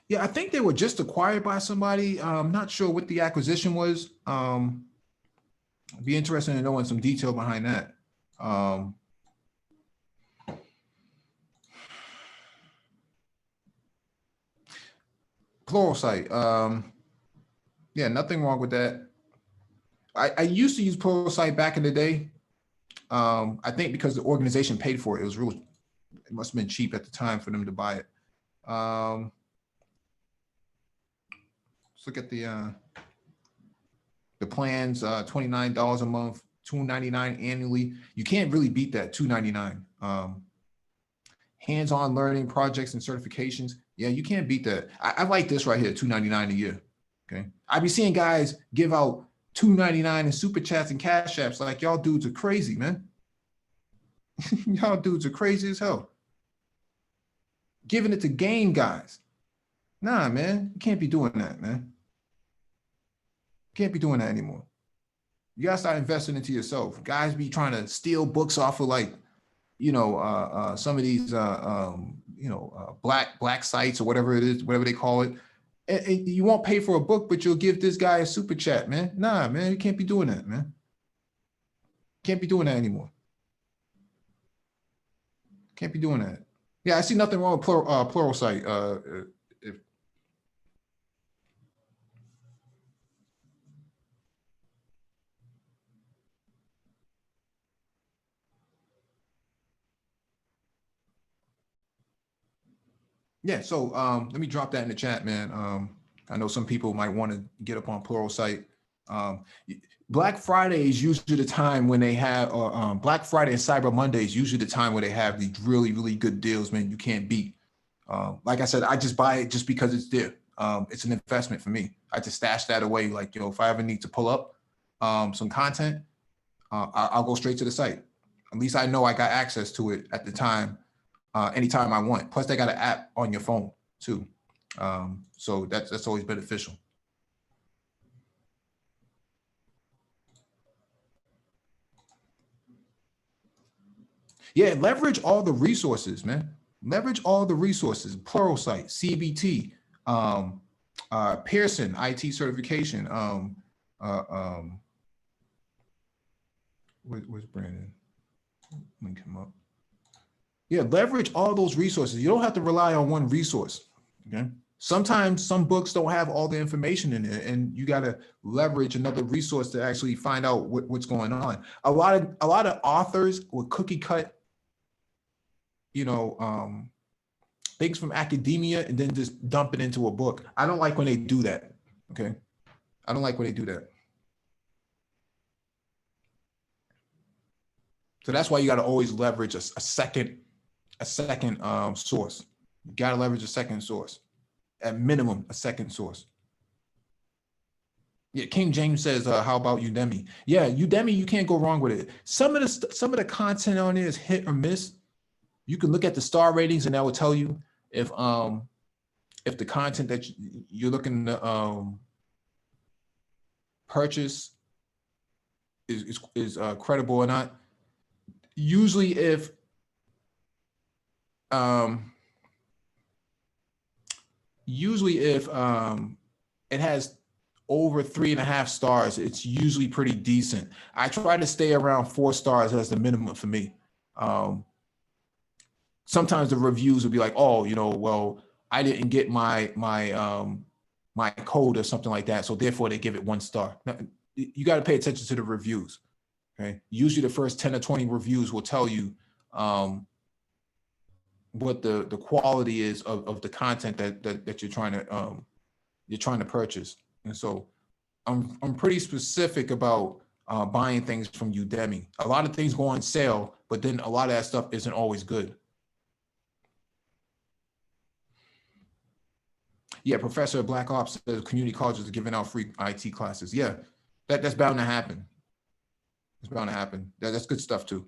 S1: Yeah, I think they were just acquired by somebody. I'm not sure what the acquisition was. I'd be interested in knowing some detail behind that. Pluralsight. Yeah, nothing wrong with that. I used to use Pluralsight back in the day. I think because the organization paid for it, it was real. It must have been cheap at the time for them to buy it. Let's look at the plans. $29 a month, $299 annually. You can't really beat that $299. hands-on learning projects and certifications. Yeah, you can't beat that. I like this right here, $2.99 a year. Okay. I be seeing guys give out $2.99 in super chats and cash apps. Like, y'all dudes are crazy, man. Y'all dudes are crazy as hell. Giving it to game guys. Nah, man, you can't be doing that, man. Can't be doing that anymore. You gotta start investing into yourself. Guys be trying to steal books off of, like, some of these black sites or whatever it is, whatever they call it. And you won't pay for a book, but you'll give this guy a super chat, man. Nah, man, you can't be doing that, man. Can't be doing that anymore. Can't be doing that. Yeah, I see nothing wrong with Pluralsight. Yeah, so let me drop that in the chat, man. I know some people might want to get up on Pluralsight. Black Friday is usually the time when they have, Black Friday and Cyber Monday is usually the time where they have these really, really good deals, man. You can't beat. Like I said, I just buy it just because it's there. It's an investment for me. I just stash that away. Like, if I ever need to pull up some content, I'll go straight to the site. At least I know I got access to it at the time, anytime I want. Plus, they got an app on your phone too. So that's always beneficial. Yeah, leverage all the resources, man. Leverage all the resources. Pluralsight, CBT, Pearson, IT certification. Where's Brandon? Let me come up. Yeah, leverage all those resources. You don't have to rely on one resource. Okay. Sometimes some books don't have all the information in it, and you got to leverage another resource to actually find out what's going on. A lot of authors will cookie cut, things from academia and then just dump it into a book. I don't like when they do that. Okay. I don't like when they do that. So that's why you got to always leverage a second source. You got to leverage a second source, at minimum, a second source. Yeah, King James says, how about Udemy? Yeah, Udemy, you can't go wrong with it. Some of the content on there is hit or miss. You can look at the star ratings and that will tell you if the content that you're looking to purchase is credible or not. Usually if it has over 3.5 stars, it's usually pretty decent. I try to stay around 4 stars as the minimum for me. Sometimes the reviews will be like, oh, well, I didn't get my code or something like that, so therefore they give it 1 star. Now, you got to pay attention to the reviews. Okay, usually the first 10 or 20 reviews will tell you what the quality is of the content that you're trying to purchase. And so I'm pretty specific about buying things from Udemy. A lot of things go on sale, but then a lot of that stuff isn't always good. Yeah, Professor of Black Ops says community colleges are giving out free IT classes. Yeah, that's bound to happen. It's bound to happen. That's good stuff too.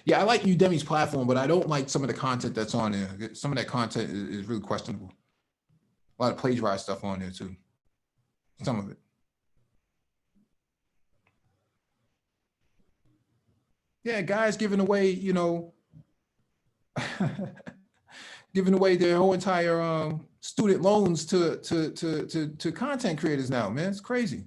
S1: Yeah, I like Udemy's platform, but I don't like some of the content that's on there. Some of that content is really questionable. A lot of plagiarized stuff on there too. Some of it. Yeah, guys giving away, giving away their whole entire student loans to content creators now, man. It's crazy.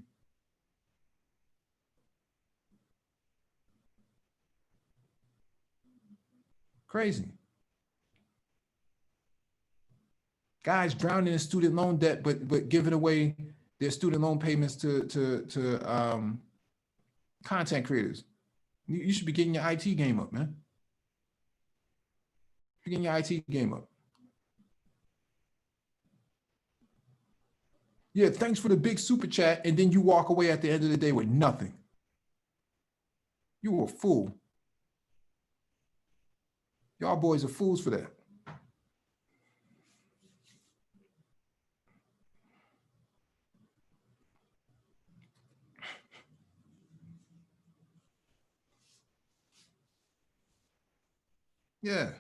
S1: Crazy. Guys drowning in student loan debt, but giving away their student loan payments to content creators. You should be getting your IT game up, man. You're getting your IT game up. Yeah, thanks for the big super chat, and then you walk away at the end of the day with nothing. You a fool. Y'all boys are fools for that. Yeah.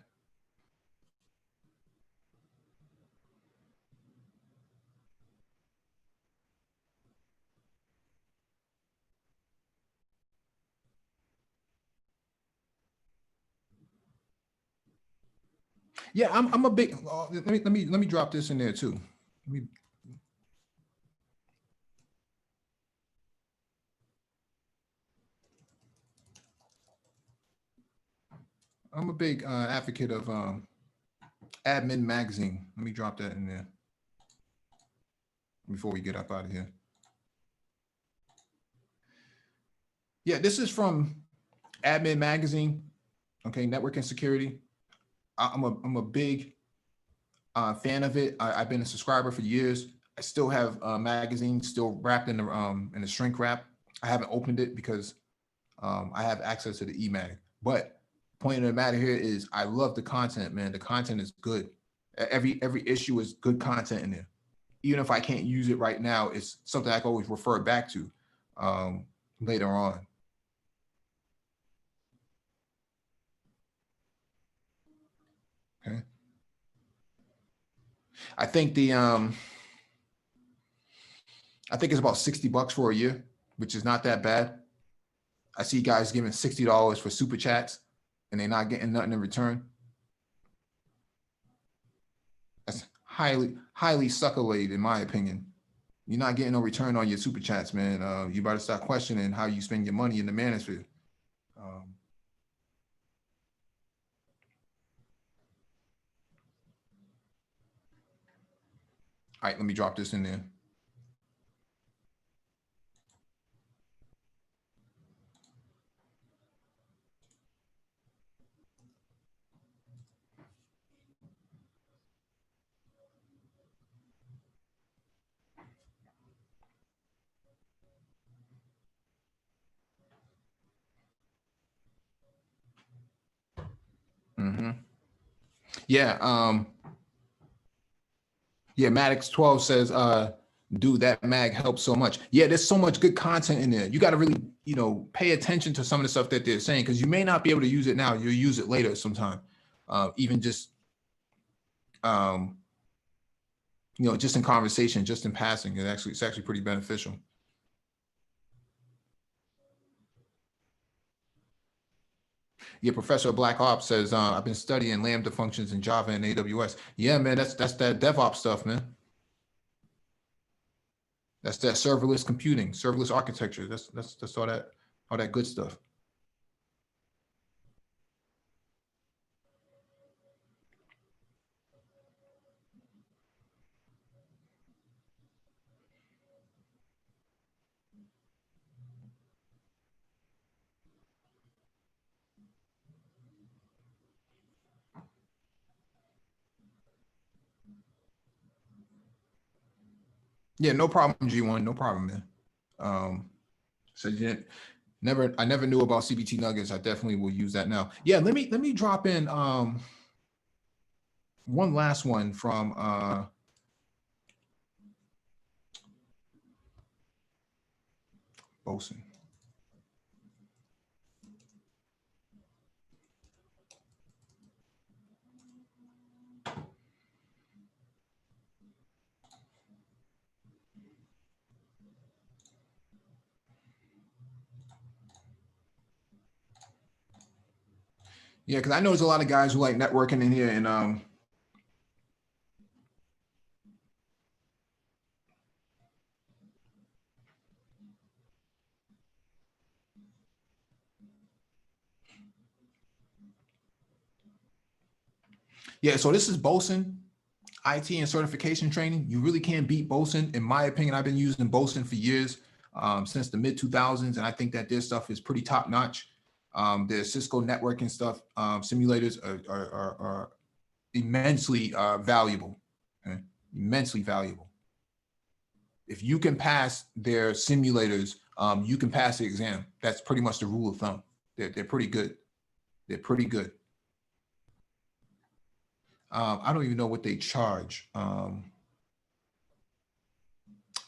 S1: Yeah, I'm a big. Let me drop this in there too. Let me, I'm a big advocate of Admin Magazine. Let me drop that in there before we get up out of here. Yeah, this is from Admin Magazine. Okay, network and security. I'm a big fan of it. I've been a subscriber for years. I still have magazines still wrapped in the shrink wrap. I haven't opened it because I have access to the eMag. But point of the matter here is I love the content, man. The content is good. Every issue is good content in there. Even if I can't use it right now, it's something I can always refer back to later on. Okay. I think I think it's about $60 for a year, which is not that bad. I see guys giving $60 for super chats and they're not getting nothing in return. That's highly suckerlaid, in my opinion. You're not getting no return on your super chats, man. You better start questioning how you spend your money in the manosphere. All right, let me drop this in there. Mm-hmm. Yeah. Yeah. Maddox 12 says, dude, that mag helps so much. Yeah, there's so much good content in there. You got to really, pay attention to some of the stuff that they're saying because you may not be able to use it now. You'll use it later sometime. Even just, um, just in conversation, just in passing. It's actually pretty beneficial. Yeah, Professor Black Ops says, I've been studying Lambda functions in Java and AWS. Yeah, man, that's that DevOps stuff, man. That's that serverless computing, serverless architecture. That's all that good stuff. Yeah, no problem, G1, no problem, man. So yeah, I never knew about CBT nuggets. I definitely will use that now. Yeah, let me drop in one last one from Bosun. Yeah, because I know there's a lot of guys who like networking in here, and yeah. So this is Bosun IT and certification training. You really can't beat Bosun, in my opinion. I've been using Bosun for years, since the mid 2000s, and I think that their stuff is pretty top notch. Their Cisco networking stuff, simulators are immensely valuable. Okay? Immensely valuable. If you can pass their simulators, you can pass the exam. That's pretty much the rule of thumb. They're pretty good. They're pretty good. I don't even know what they charge.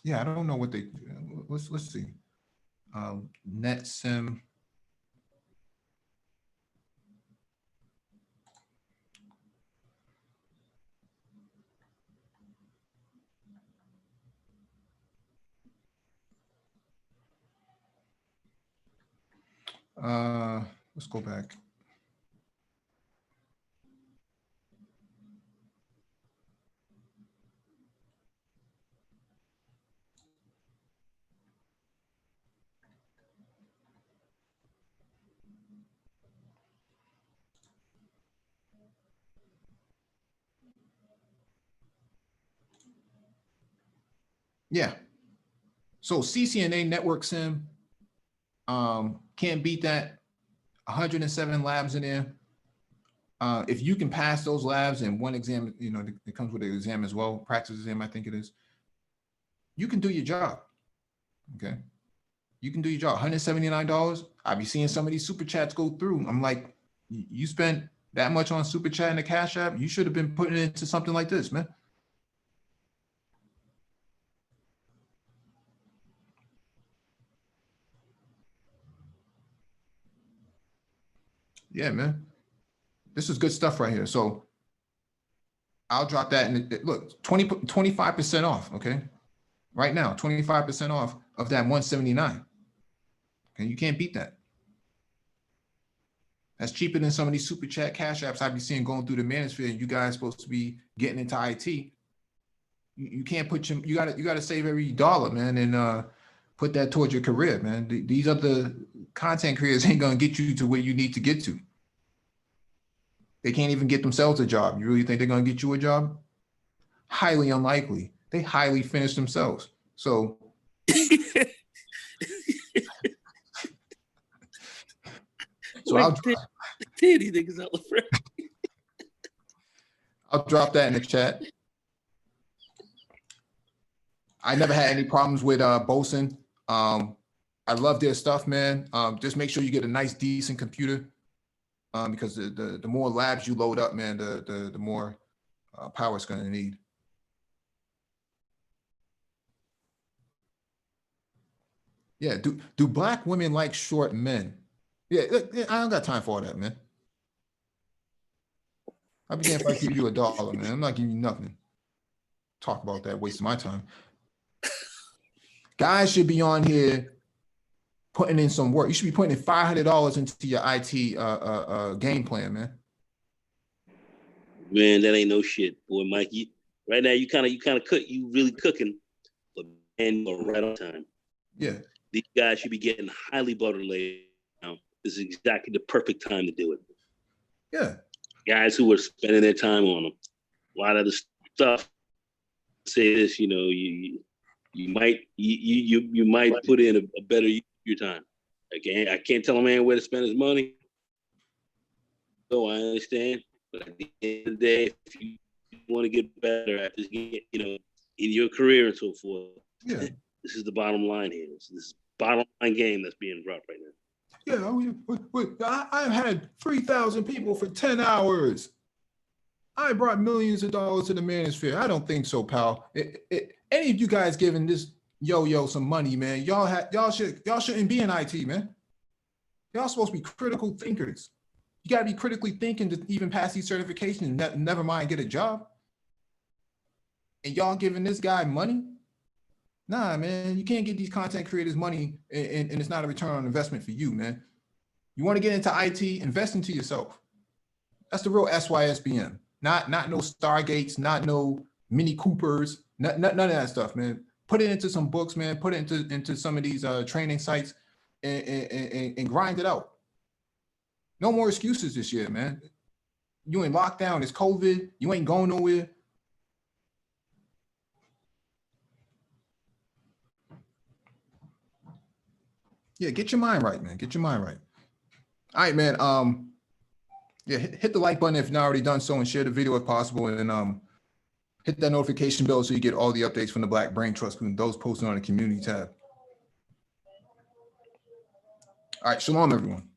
S1: Yeah, I don't know what they. Let's see. NetSim. Let's go back. Yeah. So CCNA network sim, can't beat that. 107 labs in there. If you can pass those labs and one exam, you know, it comes with an exam as well, practice exam, I think it is. You can do your job. Okay. You can do your job. $179. I'll be seeing some of these super chats go through. I'm like, you spent that much on super chat and the Cash App. You should have been putting it into something like this, man. Yeah, man. This is good stuff right here. So I'll drop that. And look, 25% off. Okay. Right now, 25% off of that 179. Okay. You can't beat that. That's cheaper than some of these super chat Cash Apps I be seeing going through the manosphere. And you guys supposed to be getting into IT. You can't put you gotta save every dollar, man, and put that towards your career, man. These other content creators ain't gonna get you to where you need to get to. They can't even get themselves a job. You really think they're gonna get you a job? Highly unlikely. They highly finish themselves. So I'll drop that in the chat. I never had any problems with Bosun. I love their stuff, man. Just make sure you get a nice, decent computer, because the more labs you load up, man, the more power it's going to need. Yeah. Do black women like short men? Yeah, I don't got time for all that, man. I'll be damned if I give you $1, man. I'm not giving you nothing. Talk about that, wasting my time. Guys should be on here putting in some work. You should be putting in $500 into your IT game plan, man.
S2: Man, that ain't no shit, boy, Mike. Right now, you kind of cook. You really cooking, but man, you're right on time.
S1: Yeah.
S2: These guys should be getting highly butter laid now. This is exactly the perfect time to do it.
S1: Yeah.
S2: Guys who are spending their time on them. A lot of the stuff. Say this, you know, you might put in a better use of your time. I can't tell a man where to spend his money. So I understand, but at the end of the day, if you want to get better at this, you know, in your career and so forth,
S1: yeah,
S2: this is the bottom line here. This is bottom line game that's being dropped right now.
S1: Yeah, I've had 3,000 people for 10 hours. I brought millions of dollars to the manosphere. I don't think so, pal. Any of you guys giving this yo-yo some money, man, y'all shouldn't be in IT, man. Y'all supposed to be critical thinkers. You gotta be critically thinking to even pass these certifications and never mind get a job. And y'all giving this guy money? Nah, man, you can't get these content creators money and it's not a return on investment for you, man. You want to get into IT, invest into yourself. That's the real SYSBM. Not no Stargates, not no Mini Coopers, none of that stuff, man. Put it into some books, man. Put it into some of these training sites and grind it out. No more excuses this year, man. You in lockdown, it's COVID, you ain't going nowhere. Yeah, get your mind right, man. Get your mind right. All right, man. Yeah, hit the like button if you're not already done so, and share the video if possible, and hit that notification bell so you get all the updates from the Black Brain Trust and those posted on the community tab. All right, shalom, everyone.